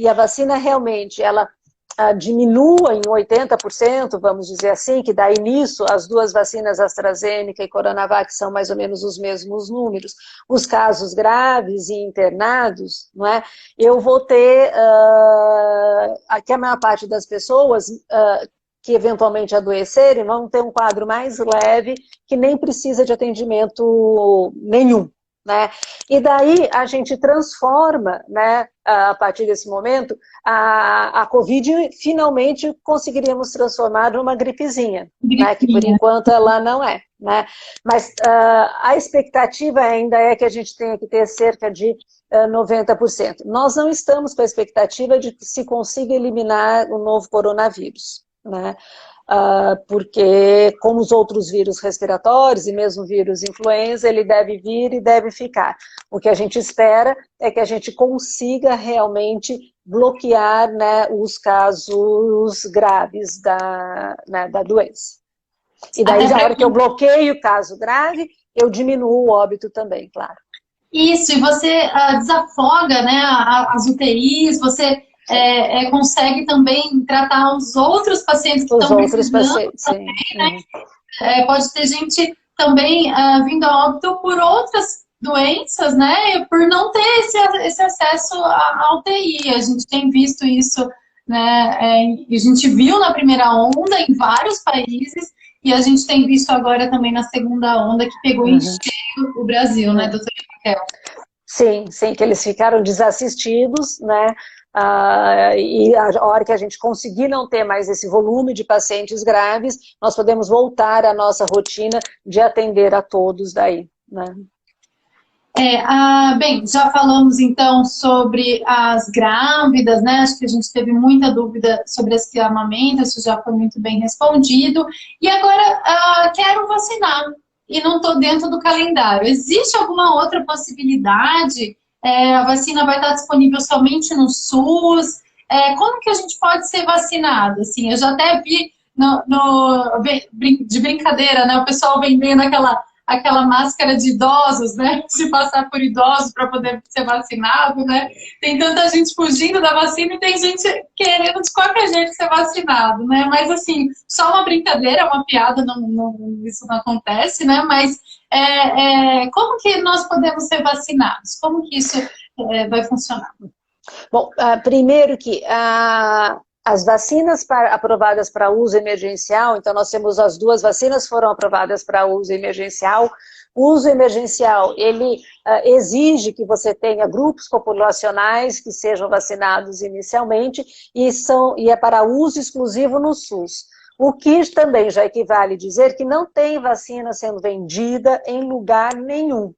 a vacina realmente, ela diminua em 80%, vamos dizer assim, que daí nisso as duas vacinas AstraZeneca e Coronavac são mais ou menos os mesmos números, os casos graves e internados, não é? Eu vou ter, aqui a maior parte das pessoas que eventualmente adoecerem vão ter um quadro mais leve, que nem precisa de atendimento nenhum. Né? E daí a gente transforma, né, a partir desse momento, a Covid finalmente conseguiríamos transformar numa gripezinha, né, que por enquanto ela não é. Né? Mas a expectativa ainda é que a gente tenha que ter cerca de 90%. Nós não estamos com a expectativa de que se consiga eliminar o novo coronavírus. Né? Porque, como os outros vírus respiratórios e mesmo vírus influenza, ele deve vir e deve ficar. O que a gente espera é que a gente consiga realmente bloquear, né, os casos graves da doença. E daí, na hora que eu bloqueio o caso grave, eu diminuo o óbito também, claro. Isso, e você desafoga, né, as UTIs, você consegue também tratar os outros pacientes que estão precisando também, né? Pode ter gente também vindo a óbito por outras doenças, né? Por não ter esse acesso à UTI. A gente tem visto isso, né? A gente viu na primeira onda em vários países e a gente tem visto agora também na segunda onda que pegou em cheio o Brasil, né, doutora Raquel? Sim, que eles ficaram desassistidos, né? E a hora que a gente conseguir não ter mais esse volume de pacientes graves, nós podemos voltar à nossa rotina de atender a todos daí, né? Bem, já falamos então sobre as grávidas, né? Acho que a gente teve muita dúvida sobre as que amamentam, isso já foi muito bem respondido. E agora, quero vacinar e não estou dentro do calendário. Existe alguma outra possibilidade? A vacina vai estar disponível somente no SUS? Como que a gente pode ser vacinado? Assim, eu já até vi de brincadeira, né? O pessoal vendendo aquela máscara de idosos, né? Se passar por idosos para poder ser vacinado, né? Tem tanta gente fugindo da vacina e tem gente querendo de qualquer jeito ser vacinado, né? Mas assim, só uma brincadeira, uma piada, isso não acontece, né? Mas como que nós podemos ser vacinados? Como que isso vai funcionar? Bom, primeiro que as vacinas aprovadas para uso emergencial, então nós temos as duas vacinas foram aprovadas para uso emergencial. O uso emergencial, ele exige que você tenha grupos populacionais que sejam vacinados inicialmente e é para uso exclusivo no SUS. O que também já equivale dizer que não tem vacina sendo vendida em lugar nenhum.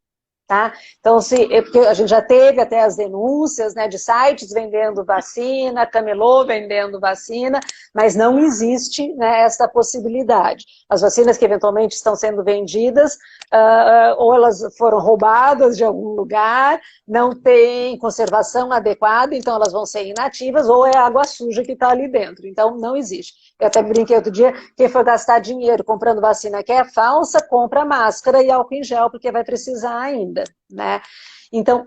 Tá? Então, porque a gente já teve até as denúncias, né, de sites vendendo vacina, camelô vendendo vacina, mas não existe, né, essa possibilidade. As vacinas que eventualmente estão sendo vendidas, ou elas foram roubadas de algum lugar, não tem conservação adequada, então elas vão ser inativas, ou é água suja que está ali dentro. Então, não existe. Eu até brinquei outro dia, quem for gastar dinheiro comprando vacina que é falsa, compra máscara e álcool em gel, porque vai precisar ainda, né? Então,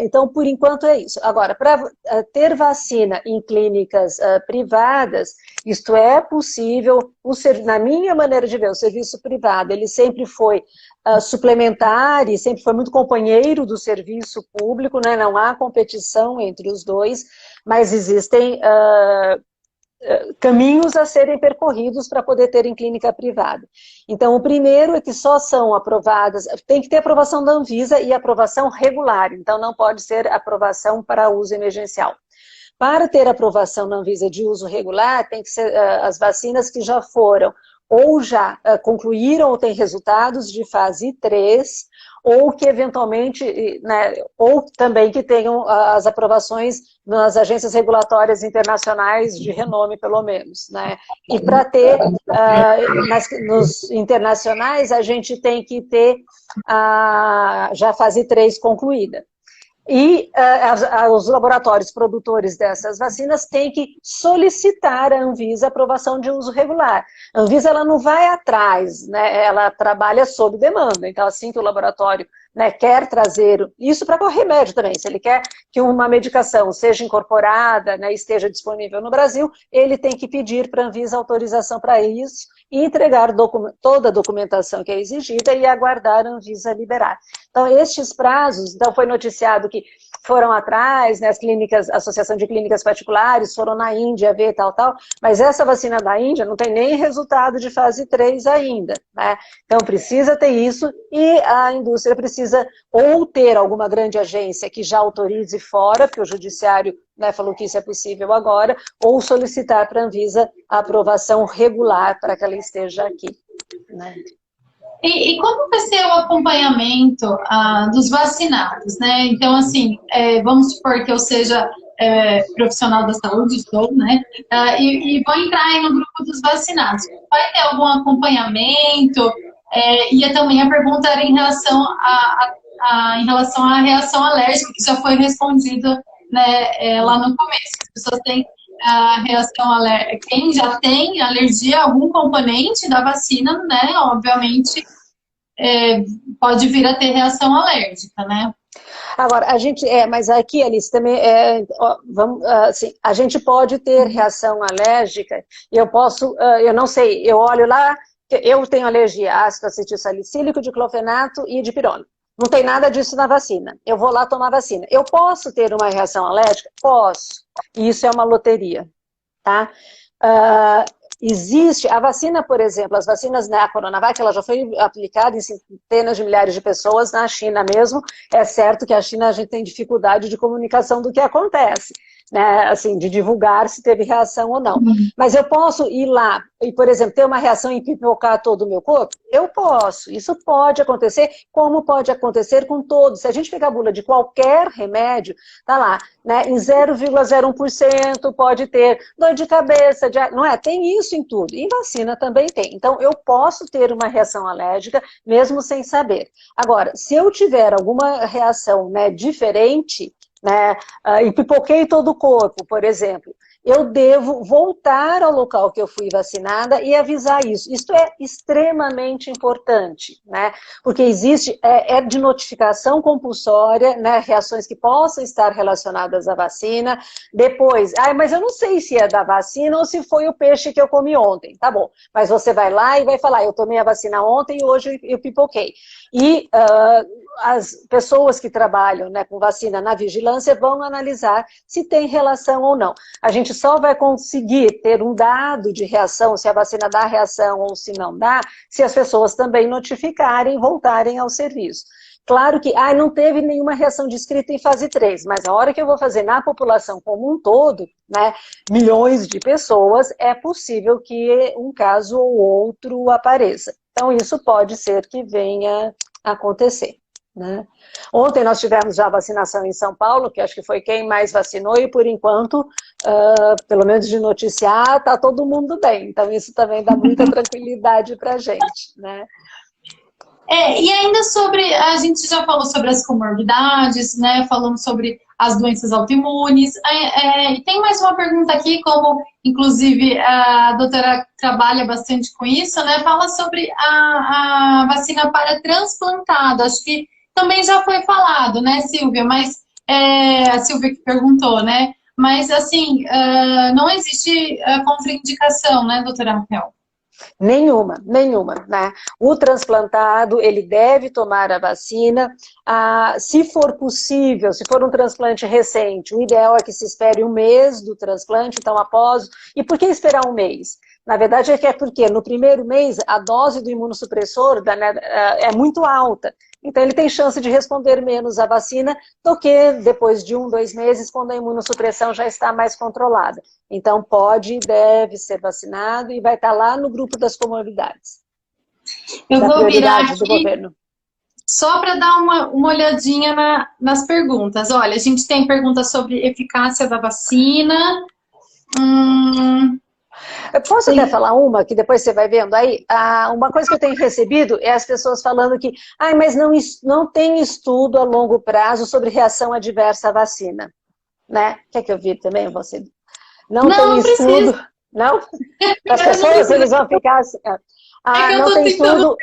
então, por enquanto é isso. Agora, para ter vacina em clínicas privadas, isto é possível, na minha maneira de ver, o serviço privado, ele sempre foi suplementar e sempre foi muito companheiro do serviço público, né? Não há competição entre os dois, mas existem caminhos a serem percorridos para poder ter em clínica privada. Então, o primeiro é que só são aprovadas, tem que ter aprovação da Anvisa e aprovação regular, então não pode ser aprovação para uso emergencial. Para ter aprovação na Anvisa de uso regular, tem que ser as vacinas que já foram, ou já concluíram ou têm resultados de fase 3, ou que eventualmente, né, ou também que tenham as aprovações nas agências regulatórias internacionais de renome, pelo menos, né? E para ter, nos internacionais, a gente tem que ter já a fase 3 concluída. E os laboratórios produtores dessas vacinas têm que solicitar à Anvisa a aprovação de uso regular. A Anvisa ela não vai atrás, né? Ela trabalha sob demanda. Então, assim que o laboratório né, quer trazer isso para qual remédio também, se ele quer que uma medicação seja incorporada, né, esteja disponível no Brasil, ele tem que pedir para a Anvisa autorização para isso e entregar toda a documentação que é exigida e aguardar a Anvisa liberar. Então, estes prazos, então foi noticiado que foram atrás, né, as clínicas, a Associação de Clínicas Particulares, foram na Índia ver tal, mas essa vacina da Índia não tem nem resultado de fase 3 ainda, né? Então precisa ter isso e a indústria precisa ou ter alguma grande agência que já autorize fora, porque o judiciário, né, falou que isso é possível agora, ou solicitar para a Anvisa a aprovação regular para que ela esteja aqui, né? E como vai ser o acompanhamento dos vacinados, né? Então, assim, vamos supor que eu seja profissional da saúde, estou, né? E vou entrar aí no grupo dos vacinados. Vai ter algum acompanhamento? E também a pergunta era em relação à reação alérgica, que já foi respondido, né, lá no começo. As pessoas têm a reação alérgica. Quem já tem alergia a algum componente da vacina, né, obviamente, pode vir a ter reação alérgica, né? Agora, a gente, mas aqui, Alice, também, assim, a gente pode ter reação alérgica, eu posso, eu não sei, eu olho lá, eu tenho alergia a ácido acetil salicílico, diclofenaco e dipirona. Não tem nada disso na vacina. Eu vou lá tomar vacina. Eu posso ter uma reação alérgica? Posso. Isso é uma loteria, tá? Existe, a vacina, por exemplo, as vacinas, né, a Coronavac, ela já foi aplicada em centenas de milhares de pessoas na China mesmo. É certo que a China, a gente tem dificuldade de comunicação do que acontece, né, assim, de divulgar se teve reação ou não. Mas eu posso ir lá e, por exemplo, ter uma reação e pipocar todo o meu corpo? Eu posso. Isso pode acontecer, como pode acontecer com todos. Se a gente pegar a bula de qualquer remédio, tá lá, né, em 0,01% pode ter dor de cabeça, não é? Tem isso em tudo. Em vacina também tem. Então, eu posso ter uma reação alérgica, mesmo sem saber. Agora, se eu tiver alguma reação, né, diferente, né, e pipoquei todo o corpo, por exemplo, eu devo voltar ao local que eu fui vacinada e avisar isso. Isso é extremamente importante, né? Porque existe, de notificação compulsória, né, reações que possam estar relacionadas à vacina. Depois, mas eu não sei se é da vacina ou se foi o peixe que eu comi ontem. Tá bom, mas você vai lá e vai falar, eu tomei a vacina ontem e hoje eu pipoquei. E as pessoas que trabalham, né, com vacina na vigilância vão analisar se tem relação ou não. A gente só vai conseguir ter um dado de reação, se a vacina dá reação ou se não dá, se as pessoas também notificarem e voltarem ao serviço. Claro que não teve nenhuma reação descrita em fase 3, mas a hora que eu vou fazer na população como um todo, né, milhões de pessoas, é possível que um caso ou outro apareça. Então isso pode ser que venha a acontecer, né? Ontem nós tivemos já vacinação em São Paulo, que acho que foi quem mais vacinou, e por enquanto, pelo menos de noticiar, está todo mundo bem. Então isso também dá muita tranquilidade para a gente, né? E ainda sobre, a gente já falou sobre as comorbidades, né? Falamos sobre as doenças autoimunes. Tem mais uma pergunta aqui, como inclusive a doutora trabalha bastante com isso, né? Fala sobre a vacina para transplantado. Acho que também já foi falado, né, Silvia? Mas a Silvia que perguntou, né? Mas assim, não existe contraindicação, né, doutora Raquel? Nenhuma, né? O transplantado, ele deve tomar a vacina, se for possível, se for um transplante recente, o ideal é que se espere um mês do transplante, então após... E por que esperar um mês? Na verdade é porque no primeiro mês a dose do imunossupressor é muito alta, então ele tem chance de responder menos à vacina do que depois de 1, 2 meses, quando a imunossupressão já está mais controlada. Então pode e deve ser vacinado e vai estar lá no grupo das comorbidades. Eu vou virar aqui do governo. Só para dar uma olhadinha nas perguntas. Olha, a gente tem perguntas sobre eficácia da vacina. Eu posso até falar uma, que depois você vai vendo aí? Uma coisa que eu tenho recebido é as pessoas falando que mas não tem estudo a longo prazo sobre reação adversa à vacina. Né? Quer que eu vire também você? Não tem estudo. Precisa. Não? As pessoas, eles vão ficar assim... não tem estudo...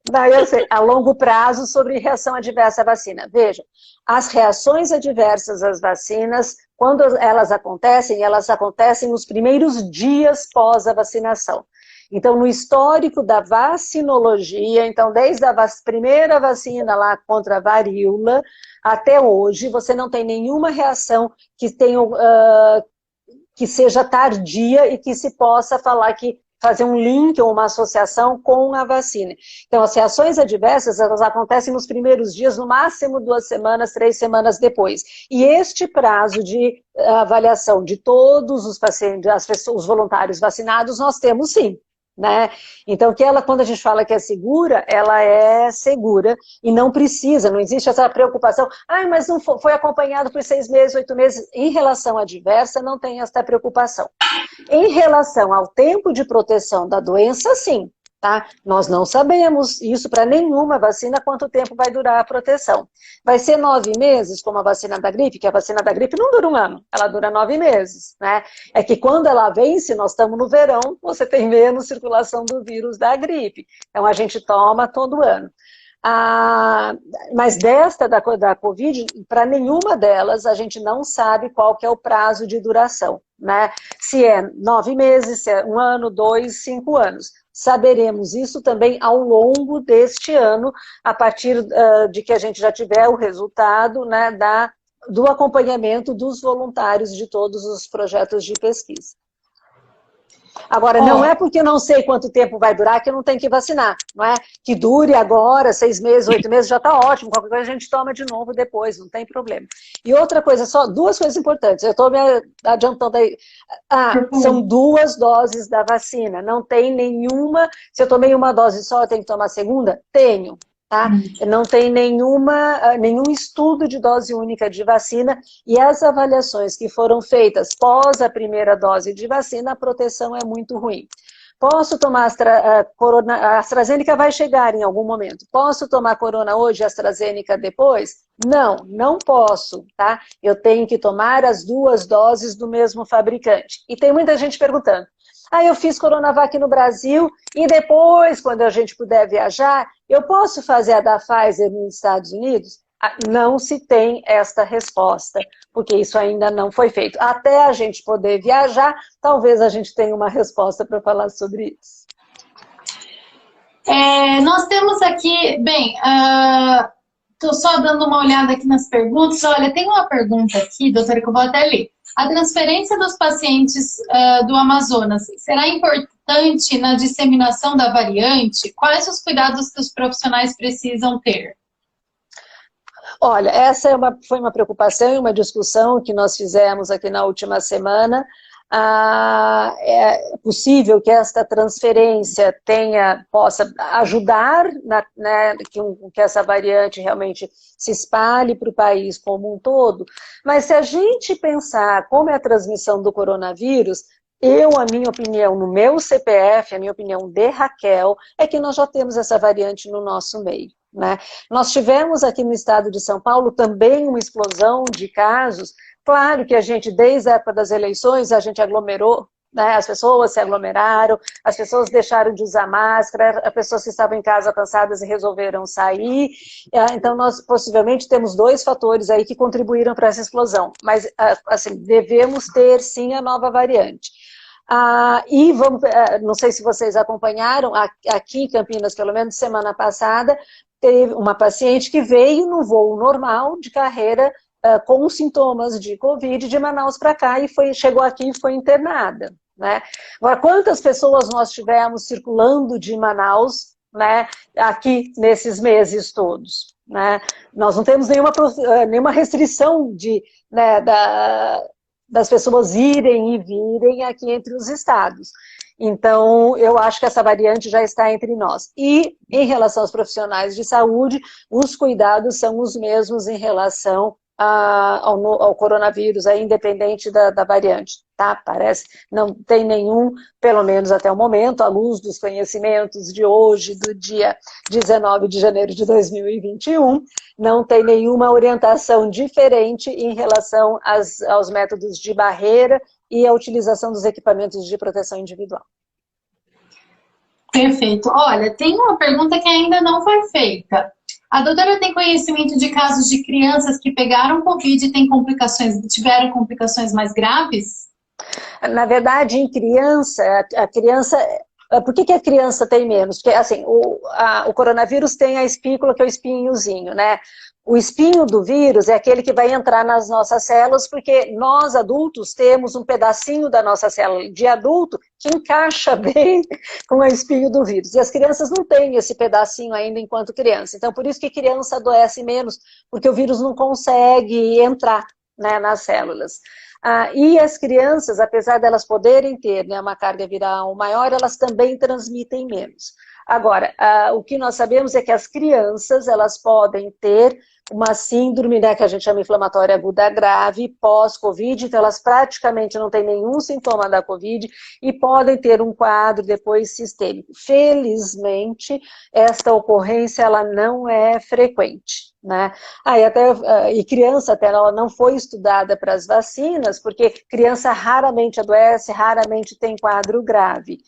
Daí eu sei, a longo prazo sobre reação adversa à vacina. Veja, as reações adversas às vacinas, quando elas acontecem nos primeiros dias pós a vacinação. Então, no histórico da vacinologia, então, desde a primeira vacina lá contra a varíola, até hoje, você não tem nenhuma reação que tenha, que seja tardia e que se possa falar que fazer um link ou uma associação com a vacina. Então, as reações adversas, elas acontecem nos primeiros dias, no máximo 2 semanas, 3 semanas depois. E este prazo de avaliação de todos os pacientes, os voluntários vacinados, nós temos sim. Né? Então, quando a gente fala que é segura, ela é segura e não precisa, não existe essa preocupação, mas não foi acompanhado por 6 meses, 8 meses. Em relação à adversa, não tem essa preocupação. Em relação ao tempo de proteção da doença, sim. Tá? Nós não sabemos isso para nenhuma vacina, quanto tempo vai durar a proteção. Vai ser 9 meses, como a vacina da gripe, que a vacina da gripe não dura 1 ano, ela dura 9 meses. Né? É que quando ela vem, se nós estamos no verão, você tem menos circulação do vírus da gripe. Então a gente toma todo ano. Mas desta da Covid, para nenhuma delas, a gente não sabe qual que é o prazo de duração. Né? Se é 9 meses, se é 1 ano, 2, 5 anos. Saberemos isso também ao longo deste ano, a partir de que a gente já tiver o resultado, né, do acompanhamento dos voluntários de todos os projetos de pesquisa. Agora, não é porque não sei quanto tempo vai durar que eu não tenho que vacinar, não é? Que dure agora, 6 meses, 8 meses, já está ótimo, qualquer coisa a gente toma de novo depois, não tem problema. E outra coisa, só 2 coisas importantes, eu estou me adiantando aí. São 2 doses da vacina, não tem nenhuma, se eu tomei 1 dose só, eu tenho que tomar a segunda? Tenho. Tá? Não tem nenhum estudo de dose única de vacina e as avaliações que foram feitas pós a primeira dose de vacina, a proteção é muito ruim. Posso tomar a AstraZeneca vai chegar em algum momento. Posso tomar Corona hoje e AstraZeneca depois? Não, não posso, tá? Eu tenho que tomar as 2 doses do mesmo fabricante. E tem muita gente perguntando, eu fiz Coronavac no Brasil e depois, quando a gente puder viajar, eu posso fazer a da Pfizer nos Estados Unidos? Não se tem esta resposta, porque isso ainda não foi feito. Até a gente poder viajar, talvez a gente tenha uma resposta para falar sobre isso. Nós temos aqui, estou só dando uma olhada aqui nas perguntas. Olha, tem uma pergunta aqui, doutora, que eu vou até ler. A transferência dos pacientes do Amazonas será importante na disseminação da variante? Quais os cuidados que os profissionais precisam ter? Olha, essa foi uma preocupação e uma discussão que nós fizemos aqui na última semana. É possível que esta transferência possa ajudar que essa variante realmente se espalhe para o país como um todo, mas se a gente pensar como é a transmissão do coronavírus, a minha opinião, no meu CPF, a minha opinião de Raquel, é que nós já temos essa variante no nosso meio. Né? Nós tivemos aqui no estado de São Paulo também uma explosão de casos. Claro que a gente, desde a época das eleições, a gente aglomerou, né? As pessoas se aglomeraram, as pessoas deixaram de usar máscara, as pessoas que estavam em casa cansadas e resolveram sair. Então, nós possivelmente temos 2 fatores aí que contribuíram para essa explosão. Mas, assim, devemos ter, sim, a nova variante. E não sei se vocês acompanharam, aqui em Campinas, pelo menos semana passada, teve uma paciente que veio no voo normal de carreira com sintomas de Covid de Manaus para cá e chegou aqui e foi internada. Né? Agora, quantas pessoas nós tivemos circulando de Manaus, né, aqui nesses meses todos? Né? Nós não temos nenhuma restrição das pessoas irem e virem aqui entre os estados. Então, eu acho que essa variante já está entre nós. E, em relação aos profissionais de saúde, os cuidados são os mesmos em relação ao coronavírus, independente da variante, tá? Parece, não tem nenhum, pelo menos até o momento, à luz dos conhecimentos de hoje, do dia 19 de janeiro de 2021, não tem nenhuma orientação diferente em relação aos métodos de barreira e a utilização dos equipamentos de proteção individual. Perfeito. Olha, tem uma pergunta que ainda não foi feita. A doutora tem conhecimento de casos de crianças que pegaram Covid e tiveram complicações mais graves? Na verdade, em criança, a criança... Por que a criança tem menos? Porque, assim, o coronavírus tem a espícula, que é o espinhozinho, né? O espinho do vírus é aquele que vai entrar nas nossas células, porque nós, adultos, temos um pedacinho da nossa célula de adulto que encaixa bem com o espinho do vírus. E as crianças não têm esse pedacinho ainda enquanto criança. Então, por isso que criança adoece menos, porque o vírus não consegue entrar, né, nas células. E as crianças, apesar delas poderem ter, né, uma carga viral maior, elas também transmitem menos. Agora, o que nós sabemos é que as crianças, elas podem ter uma síndrome, né, que a gente chama inflamatória aguda grave, pós-Covid, então elas praticamente não têm nenhum sintoma da Covid e podem ter um quadro depois sistêmico. Felizmente, esta ocorrência, ela não é frequente, né? E criança até ela não foi estudada para as vacinas, porque criança raramente adoece, raramente tem quadro grave.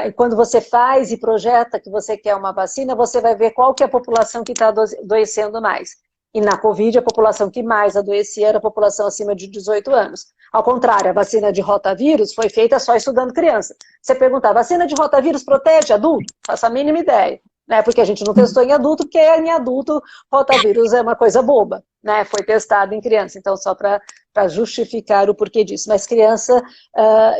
E quando você faz e projeta que você quer uma vacina, você vai ver qual que é a população que está adoecendo mais. E na Covid, a população que mais adoecia era a população acima de 18 anos. Ao contrário, a vacina de rotavírus foi feita só estudando criança. Você perguntar, vacina de rotavírus protege adulto? Faço a mínima ideia, né? Porque a gente não testou em adulto, porque em adulto rotavírus é uma coisa boba, né? Foi testado em criança, então só para justificar o porquê disso. Mas criança,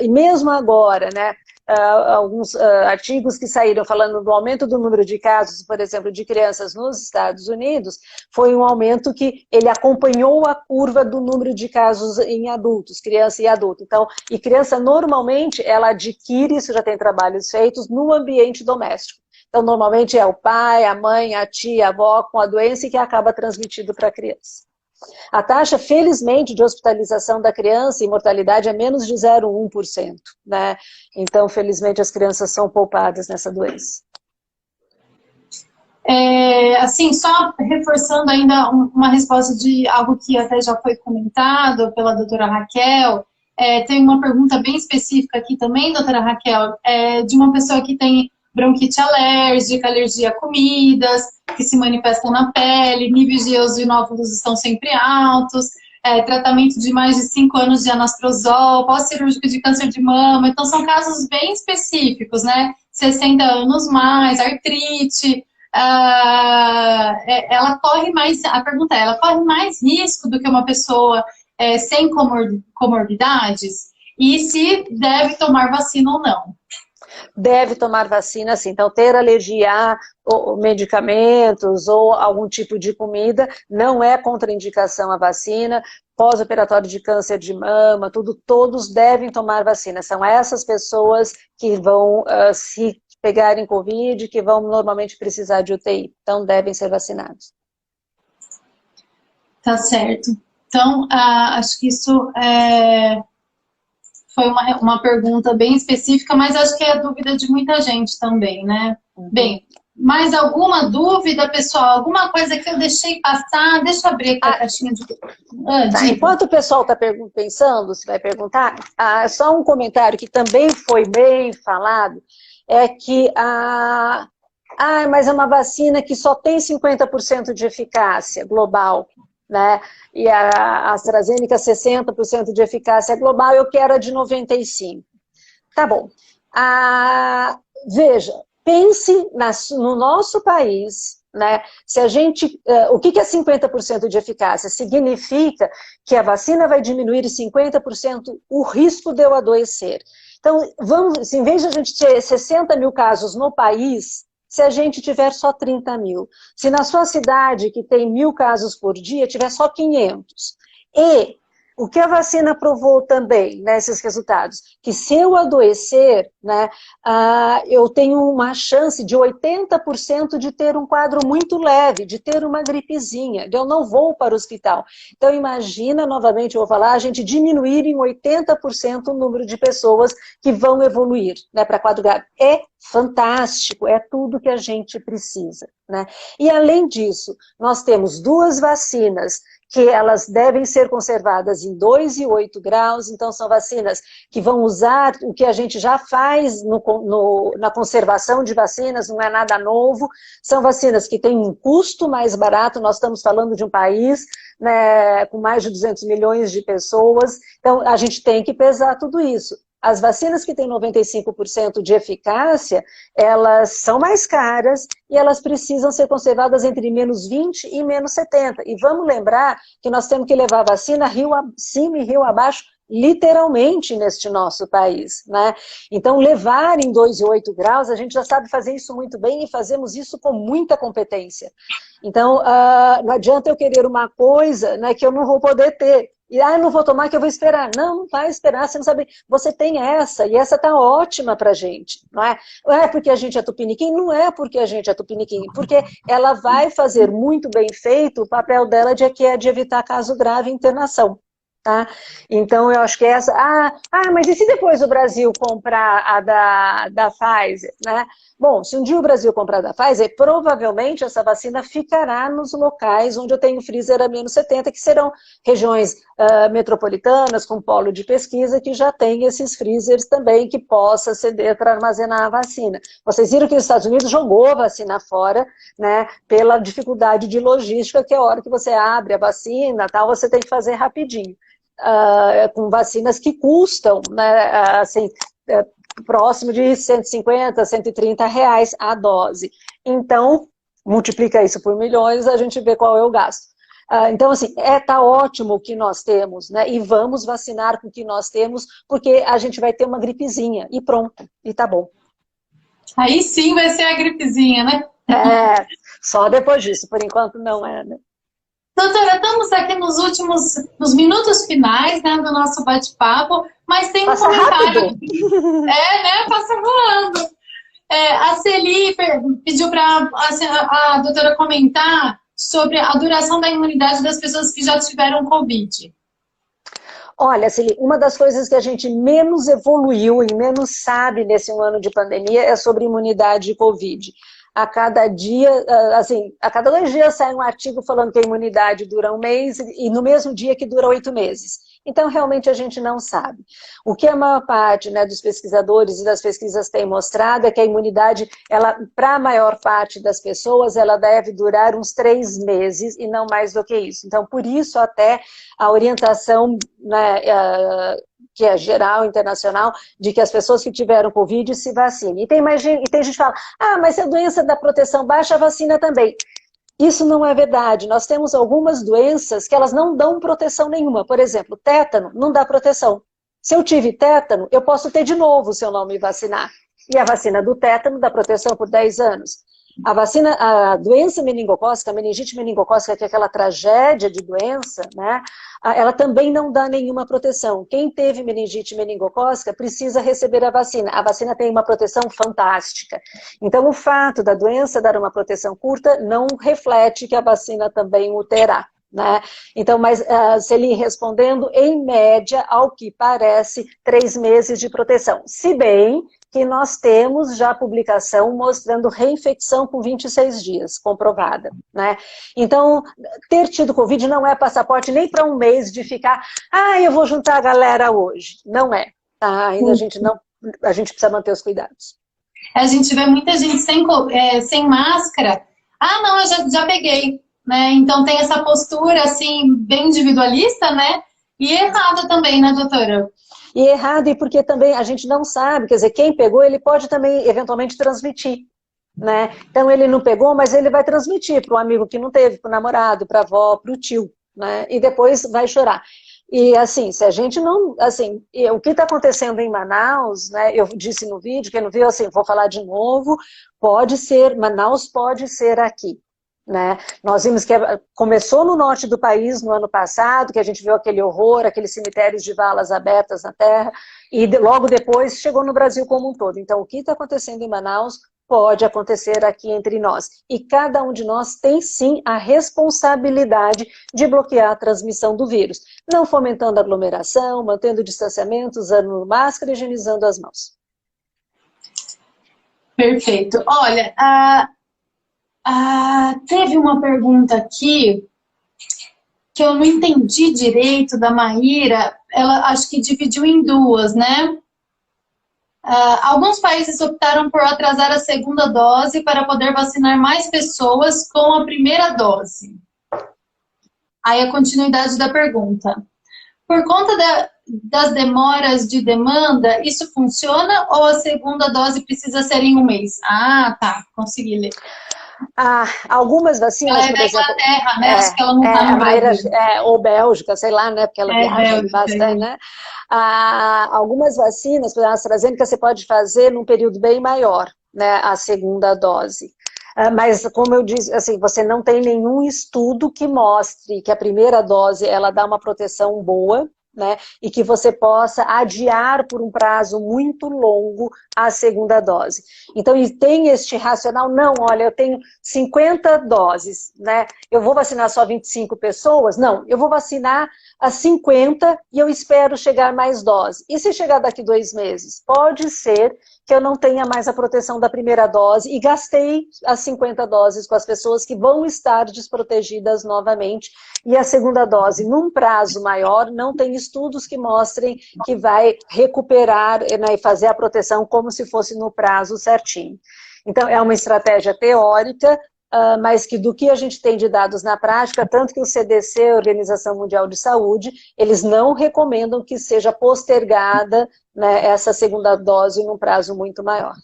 e mesmo agora, né? Alguns artigos que saíram falando do aumento do número de casos, por exemplo, de crianças nos Estados Unidos, foi um aumento que ele acompanhou a curva do número de casos em adultos, criança e adulto. Então, e criança normalmente ela adquire, isso já tem trabalhos feitos, no ambiente doméstico. Então, normalmente é o pai, a mãe, a tia, a avó com a doença e que acaba transmitindo para a criança. A taxa, felizmente, de hospitalização da criança e mortalidade é menos de 0,1%, né? Então, felizmente, as crianças são poupadas nessa doença. Assim, só reforçando ainda uma resposta de algo que até já foi comentado pela doutora Raquel, tem uma pergunta bem específica aqui também, doutora Raquel, de uma pessoa que tem bronquite alérgica, alergia a comidas, que se manifestam na pele, níveis de eosinófilos estão sempre altos, tratamento de mais de 5 anos de anastrozol, pós-cirúrgico de câncer de mama, então são casos bem específicos, né? 60 anos mais, artrite, ela corre mais, a pergunta é, ela corre mais risco do que uma pessoa sem comorbidades? E se deve tomar vacina ou não? Deve tomar vacina, sim. Então, ter alergia a medicamentos ou algum tipo de comida não é contraindicação à vacina. Pós-operatório de câncer de mama, todos devem tomar vacina. São essas pessoas que vão se pegarem Covid, que vão normalmente precisar de UTI. Então, devem ser vacinados. Tá certo. Então, acho que isso foi uma pergunta bem específica, mas acho que é a dúvida de muita gente também, né? Uhum. Bem, mais alguma dúvida, pessoal? Alguma coisa que eu deixei passar? Deixa eu abrir aqui a caixinha de... Enquanto o pessoal está pensando, se vai perguntar, só um comentário que também foi bem falado, é que mas é uma vacina que só tem 50% de eficácia global, né? E a AstraZeneca 60% de eficácia global, eu quero a de 95%. Tá bom. Veja, pense no nosso país, né? Se a gente, o que é 50% de eficácia? Significa que a vacina vai diminuir em 50% o risco de eu adoecer. Então, em vez de a gente ter 60 mil casos no país, se a gente tiver só 30 mil. Se na sua cidade, que tem 1.000 casos por dia, tiver só 500. E o que a vacina provou também, nesses resultados, que se eu adoecer, né, eu tenho uma chance de 80% de ter um quadro muito leve, de ter uma gripezinha, eu não vou para o hospital. Então imagina, novamente eu vou falar, a gente diminuir em 80% o número de pessoas que vão evoluir, né, para quadro grave. É fantástico, é tudo que a gente precisa, né? E além disso, nós temos 2 vacinas que elas devem ser conservadas em 2 e 8 graus, então são vacinas que vão usar o que a gente já faz na conservação de vacinas, não é nada novo, são vacinas que têm um custo mais barato, nós estamos falando de um país, né, com mais de 200 milhões de pessoas, então a gente tem que pesar tudo isso. As vacinas que têm 95% de eficácia, elas são mais caras e elas precisam ser conservadas entre menos 20 e menos 70. E vamos lembrar que nós temos que levar a vacina rio acima e rio abaixo, literalmente neste nosso país, né? Então, levar em 2 e 8 graus, a gente já sabe fazer isso muito bem e fazemos isso com muita competência. Então, não adianta eu querer uma coisa, né, que eu não vou poder ter. E, não vou tomar que eu vou esperar. Não, não vai esperar, você não sabe. Você tem essa, e essa tá ótima pra gente, não é? Não é porque a gente é tupiniquim, não é porque a gente é tupiniquim, porque ela vai fazer muito bem feito o papel dela que é de evitar caso grave e internação. Tá? Então, eu acho que essa... mas e se depois o Brasil comprar a da Pfizer, né? Bom, se um dia o Brasil comprar a da Pfizer, provavelmente essa vacina ficará nos locais onde eu tenho freezer a menos 70, que serão regiões metropolitanas, com polo de pesquisa, que já tem esses freezers também, que possa ceder para armazenar a vacina. Vocês viram que os Estados Unidos jogou a vacina fora, né, pela dificuldade de logística, que é a hora que você abre a vacina, tal, você tem que fazer rapidinho. Com vacinas que custam, né, assim, próximo de 150, 130 reais a dose. Então, multiplica isso por milhões, a gente vê qual é o gasto. Então, assim, tá ótimo o que nós temos, né, e vamos vacinar com o que nós temos, porque a gente vai ter uma gripezinha, e pronto, e tá bom. Aí sim vai ser a gripezinha, né? Só depois disso, por enquanto não é, né? Doutora, estamos aqui nos minutos finais, né, do nosso bate-papo, mas tem um comentário aqui. Né? Passa voando. A Celi pediu para a doutora comentar sobre a duração da imunidade das pessoas que já tiveram Covid. Olha, Celi, uma das coisas que a gente menos evoluiu e menos sabe nesse ano de pandemia é sobre imunidade de Covid. A cada dia, assim, a cada 2 dias sai um artigo falando que a imunidade dura 1 mês e no mesmo dia que dura 8 meses. Então, realmente, a gente não sabe. O que a maior parte, né, dos pesquisadores e das pesquisas tem mostrado é que a imunidade, para a maior parte das pessoas, ela deve durar uns 3 meses e não mais do que isso. Então, por isso, até a orientação, né, que é geral, internacional, de que as pessoas que tiveram Covid se vacinem. E tem gente que fala, mas se a doença dá proteção baixa, a vacina também. Isso não é verdade. Nós temos algumas doenças que elas não dão proteção nenhuma. Por exemplo, tétano não dá proteção. Se eu tive tétano, eu posso ter de novo se eu não me vacinar. E a vacina do tétano dá proteção por 10 anos. A doença meningocócica, a meningite meningocócica, que é aquela tragédia de doença, né, ela também não dá nenhuma proteção. Quem teve meningite meningocócica precisa receber a vacina. A vacina tem uma proteção fantástica. Então, o fato da doença dar uma proteção curta não reflete que a vacina também o terá. Né? Então, mas Celi respondendo, em média, ao que parece, 3 meses de proteção. Se bem que nós temos já publicação mostrando reinfecção com 26 dias, comprovada, né? Então, ter tido Covid não é passaporte nem para 1 mês de ficar, eu vou juntar a galera hoje. Não é, tá? Ainda a gente precisa manter os cuidados. A gente vê muita gente sem máscara. Não, eu já peguei, né? Então tem essa postura, assim, bem individualista, né? E errada também, né, doutora? E errado, e porque também a gente não sabe, quer dizer, quem pegou, ele pode também, eventualmente, transmitir, né? Então, ele não pegou, mas ele vai transmitir para o amigo que não teve, para o namorado, para a avó, para o tio, né? E depois vai chorar. E, assim, se a gente não... Assim, o que está acontecendo em Manaus, né? Eu disse no vídeo, quem não viu, assim, vou falar de novo, Manaus pode ser aqui. Né? Nós vimos que começou no norte do país no ano passado, que a gente viu aquele horror, aqueles cemitérios de valas abertas na terra, e logo depois chegou no Brasil como um todo. Então, o que está acontecendo em Manaus pode acontecer aqui entre nós. E cada um de nós tem, sim, a responsabilidade de bloquear a transmissão do vírus, não fomentando aglomeração, mantendo o distanciamento, usando máscara e higienizando as mãos. Perfeito. Olha, teve uma pergunta aqui que eu não entendi direito da Maíra, ela acho que dividiu em duas, né? Alguns países optaram por atrasar a segunda dose para poder vacinar mais pessoas com a primeira dose. Aí a continuidade da pergunta. Por conta das demoras de demanda, isso funciona ou a segunda dose precisa ser em um mês? Ah, tá, consegui ler. Algumas vacinas, ela é por da exemplo... Inglaterra, né? Acho que ela não está no Brasil. Ou Bélgica, sei lá, né? Porque ela viaja bastante, né? Algumas vacinas, por exemplo, a AstraZeneca, você pode fazer num período bem maior, né? A segunda dose. Mas, como eu disse, assim, você não tem nenhum estudo que mostre que a primeira dose ela dá uma proteção boa, né, e que você possa adiar por um prazo muito longo a segunda dose. Então, e tem este racional, não, olha, eu tenho 50 doses, né, eu vou vacinar só 25 pessoas? Não, eu vou vacinar as 50 e eu espero chegar mais dose. E se chegar daqui 2 meses? Pode ser que eu não tenha mais a proteção da primeira dose e gastei as 50 doses com as pessoas que vão estar desprotegidas novamente. E a segunda dose, num prazo maior, não tem estudos que mostrem que vai recuperar, né, e fazer a proteção como se fosse no prazo certinho. Então, é uma estratégia teórica, mas que do que a gente tem de dados na prática, tanto que o CDC, a Organização Mundial de Saúde, eles não recomendam que seja postergada, né, essa segunda dose num prazo muito maior.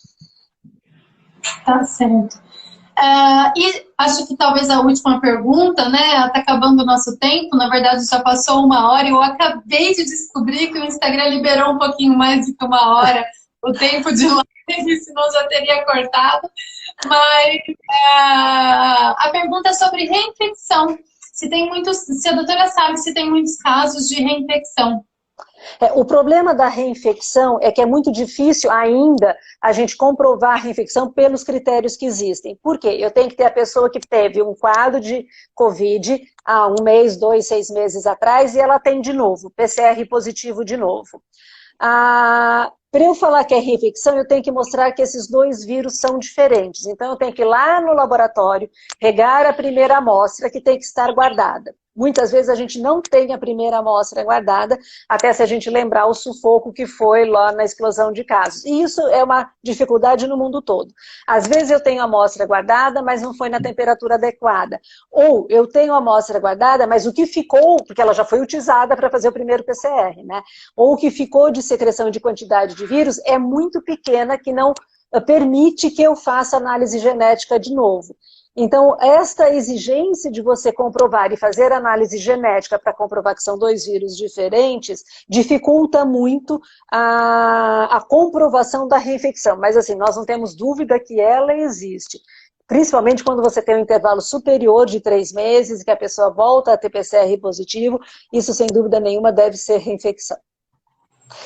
Tá certo. E acho que talvez a última pergunta, né? Está acabando o nosso tempo, na verdade já passou 1 hora e eu acabei de descobrir que o Instagram liberou um pouquinho mais do que 1 hora o tempo de live, senão já teria cortado. Mas a pergunta é sobre reinfecção. Se a doutora sabe se tem muitos casos de reinfecção. O problema da reinfecção é que é muito difícil ainda a gente comprovar a reinfecção pelos critérios que existem. Por quê? Eu tenho que ter a pessoa que teve um quadro de Covid há 1 mês, 2, 6 meses atrás e ela tem de novo, PCR positivo de novo. Para eu falar que é reinfecção, eu tenho que mostrar que esses 2 vírus são diferentes. Então, eu tenho que ir lá no laboratório, pegar a primeira amostra, que tem que estar guardada. Muitas vezes a gente não tem a primeira amostra guardada, até se a gente lembrar o sufoco que foi lá na explosão de casos. E isso é uma dificuldade no mundo todo. Às vezes eu tenho a amostra guardada, mas não foi na temperatura adequada. Ou eu tenho a amostra guardada, mas o que ficou, porque ela já foi utilizada para fazer o primeiro PCR, né? Ou o que ficou de secreção de quantidade de vírus é muito pequena, que não permite que eu faça análise genética de novo. Então, esta exigência de você comprovar e fazer análise genética para comprovar que são 2 vírus diferentes, dificulta muito a comprovação da reinfecção. Mas, assim, nós não temos dúvida que ela existe. Principalmente quando você tem um intervalo superior de 3 meses e que a pessoa volta a ter PCR positivo, isso, sem dúvida nenhuma, deve ser reinfecção.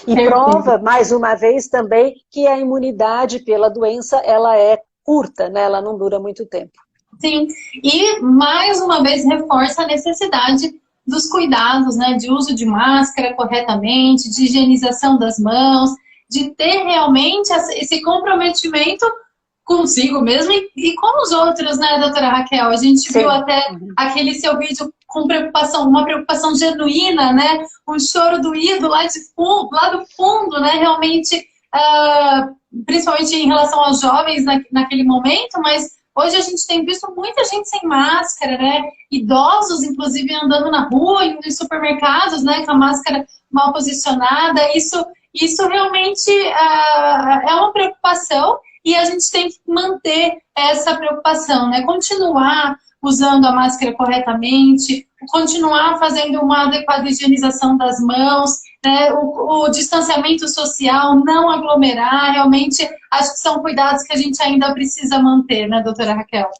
E prova, mais uma vez, também que a imunidade pela doença, ela é curta, né? Ela não dura muito tempo. Sim, e mais uma vez reforça a necessidade dos cuidados, né, de uso de máscara corretamente, de higienização das mãos, de ter realmente esse comprometimento consigo mesmo e com os outros, né, doutora Raquel? A gente viu até aquele seu vídeo com preocupação, uma preocupação genuína, né, um choro doído lá do fundo, né, realmente, principalmente em relação aos jovens naquele momento, mas hoje a gente tem visto muita gente sem máscara, né? Idosos, inclusive, andando na rua, indo em supermercados, né? Com a máscara mal posicionada. Isso realmente é uma preocupação e a gente tem que manter essa preocupação, né? Continuar usando a máscara corretamente, continuar fazendo uma adequada higienização das mãos, né? O distanciamento social, não aglomerar, realmente acho que são cuidados que a gente ainda precisa manter, né, doutora Raquel?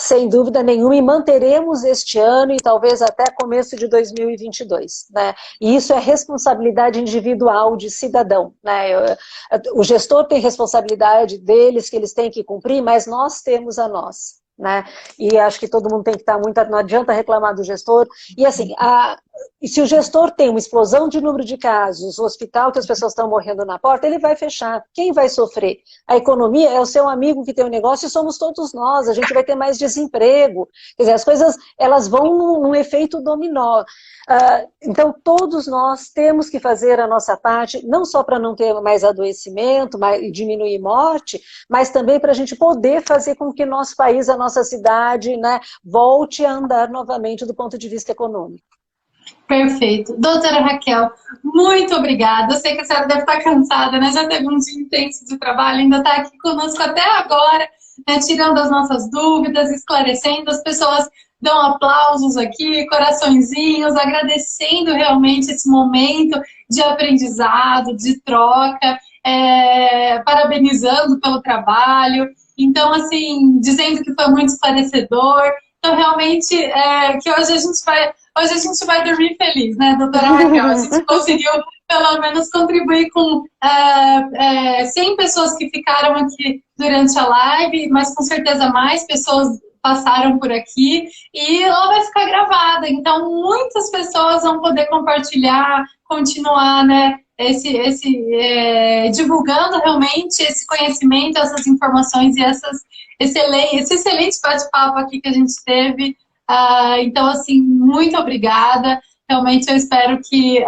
Sem dúvida nenhuma, e manteremos este ano e talvez até começo de 2022, né? E isso é responsabilidade individual de cidadão, né? O gestor tem responsabilidade deles, que eles têm que cumprir, mas nós temos a nós, né? E acho que todo mundo tem que estar muito... Não adianta reclamar do gestor. E assim, E se o gestor tem uma explosão de número de casos, o hospital que as pessoas estão morrendo na porta, ele vai fechar. Quem vai sofrer? A economia é o seu amigo que tem um negócio e somos todos nós. A gente vai ter mais desemprego. Quer dizer, as coisas elas vão num efeito dominó. Então, todos nós temos que fazer a nossa parte, não só para não ter mais adoecimento, e diminuir morte, mas também para a gente poder fazer com que nosso país, a nossa cidade, né, volte a andar novamente do ponto de vista econômico. Perfeito. Doutora Raquel, muito obrigada. Eu sei que a senhora deve estar cansada, né? Já teve um dia intenso de trabalho, ainda está aqui conosco até agora, né? Tirando as nossas dúvidas, esclarecendo. As pessoas dão aplausos aqui, coraçõezinhos, agradecendo realmente esse momento de aprendizado, de troca, parabenizando pelo trabalho. Então, assim, dizendo que foi muito esclarecedor. Então, realmente, que hoje a gente vai dormir feliz, né, doutora Raquel? A gente conseguiu, pelo menos, contribuir com 100 pessoas que ficaram aqui durante a live, mas com certeza mais pessoas passaram por aqui, e ela vai ficar gravada. Então, muitas pessoas vão poder compartilhar, continuar, né, divulgando realmente esse conhecimento, essas informações e esse excelente bate-papo aqui que a gente teve. Então, assim, muito obrigada. Realmente eu espero que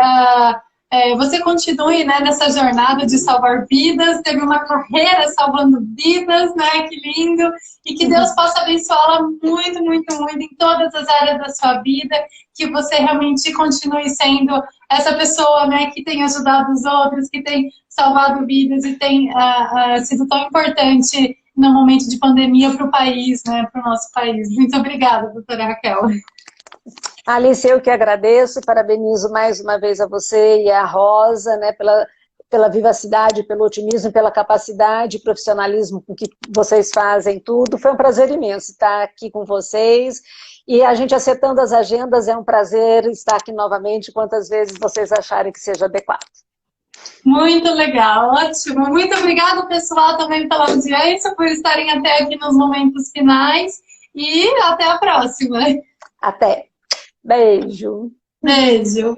você continue, né, nessa jornada de salvar vidas. Teve uma carreira salvando vidas, né? Que lindo. E que Deus possa abençoá-la muito, muito, muito em todas as áreas da sua vida. Que você realmente continue sendo essa pessoa, né, que tem ajudado os outros, que tem salvado vidas e tem sido tão importante no momento de pandemia para o país, né, para o nosso país. Muito obrigada, doutora Raquel. Alice, eu que agradeço, parabenizo mais uma vez a você e a Rosa, né, pela vivacidade, pelo otimismo, pela capacidade e profissionalismo com que vocês fazem tudo. Foi um prazer imenso estar aqui com vocês. E a gente acertando as agendas, é um prazer estar aqui novamente, quantas vezes vocês acharem que seja adequado. Muito legal, ótimo. Muito obrigada, pessoal, também pela audiência, por estarem até aqui nos momentos finais. E até a próxima. Até. Beijo. Beijo.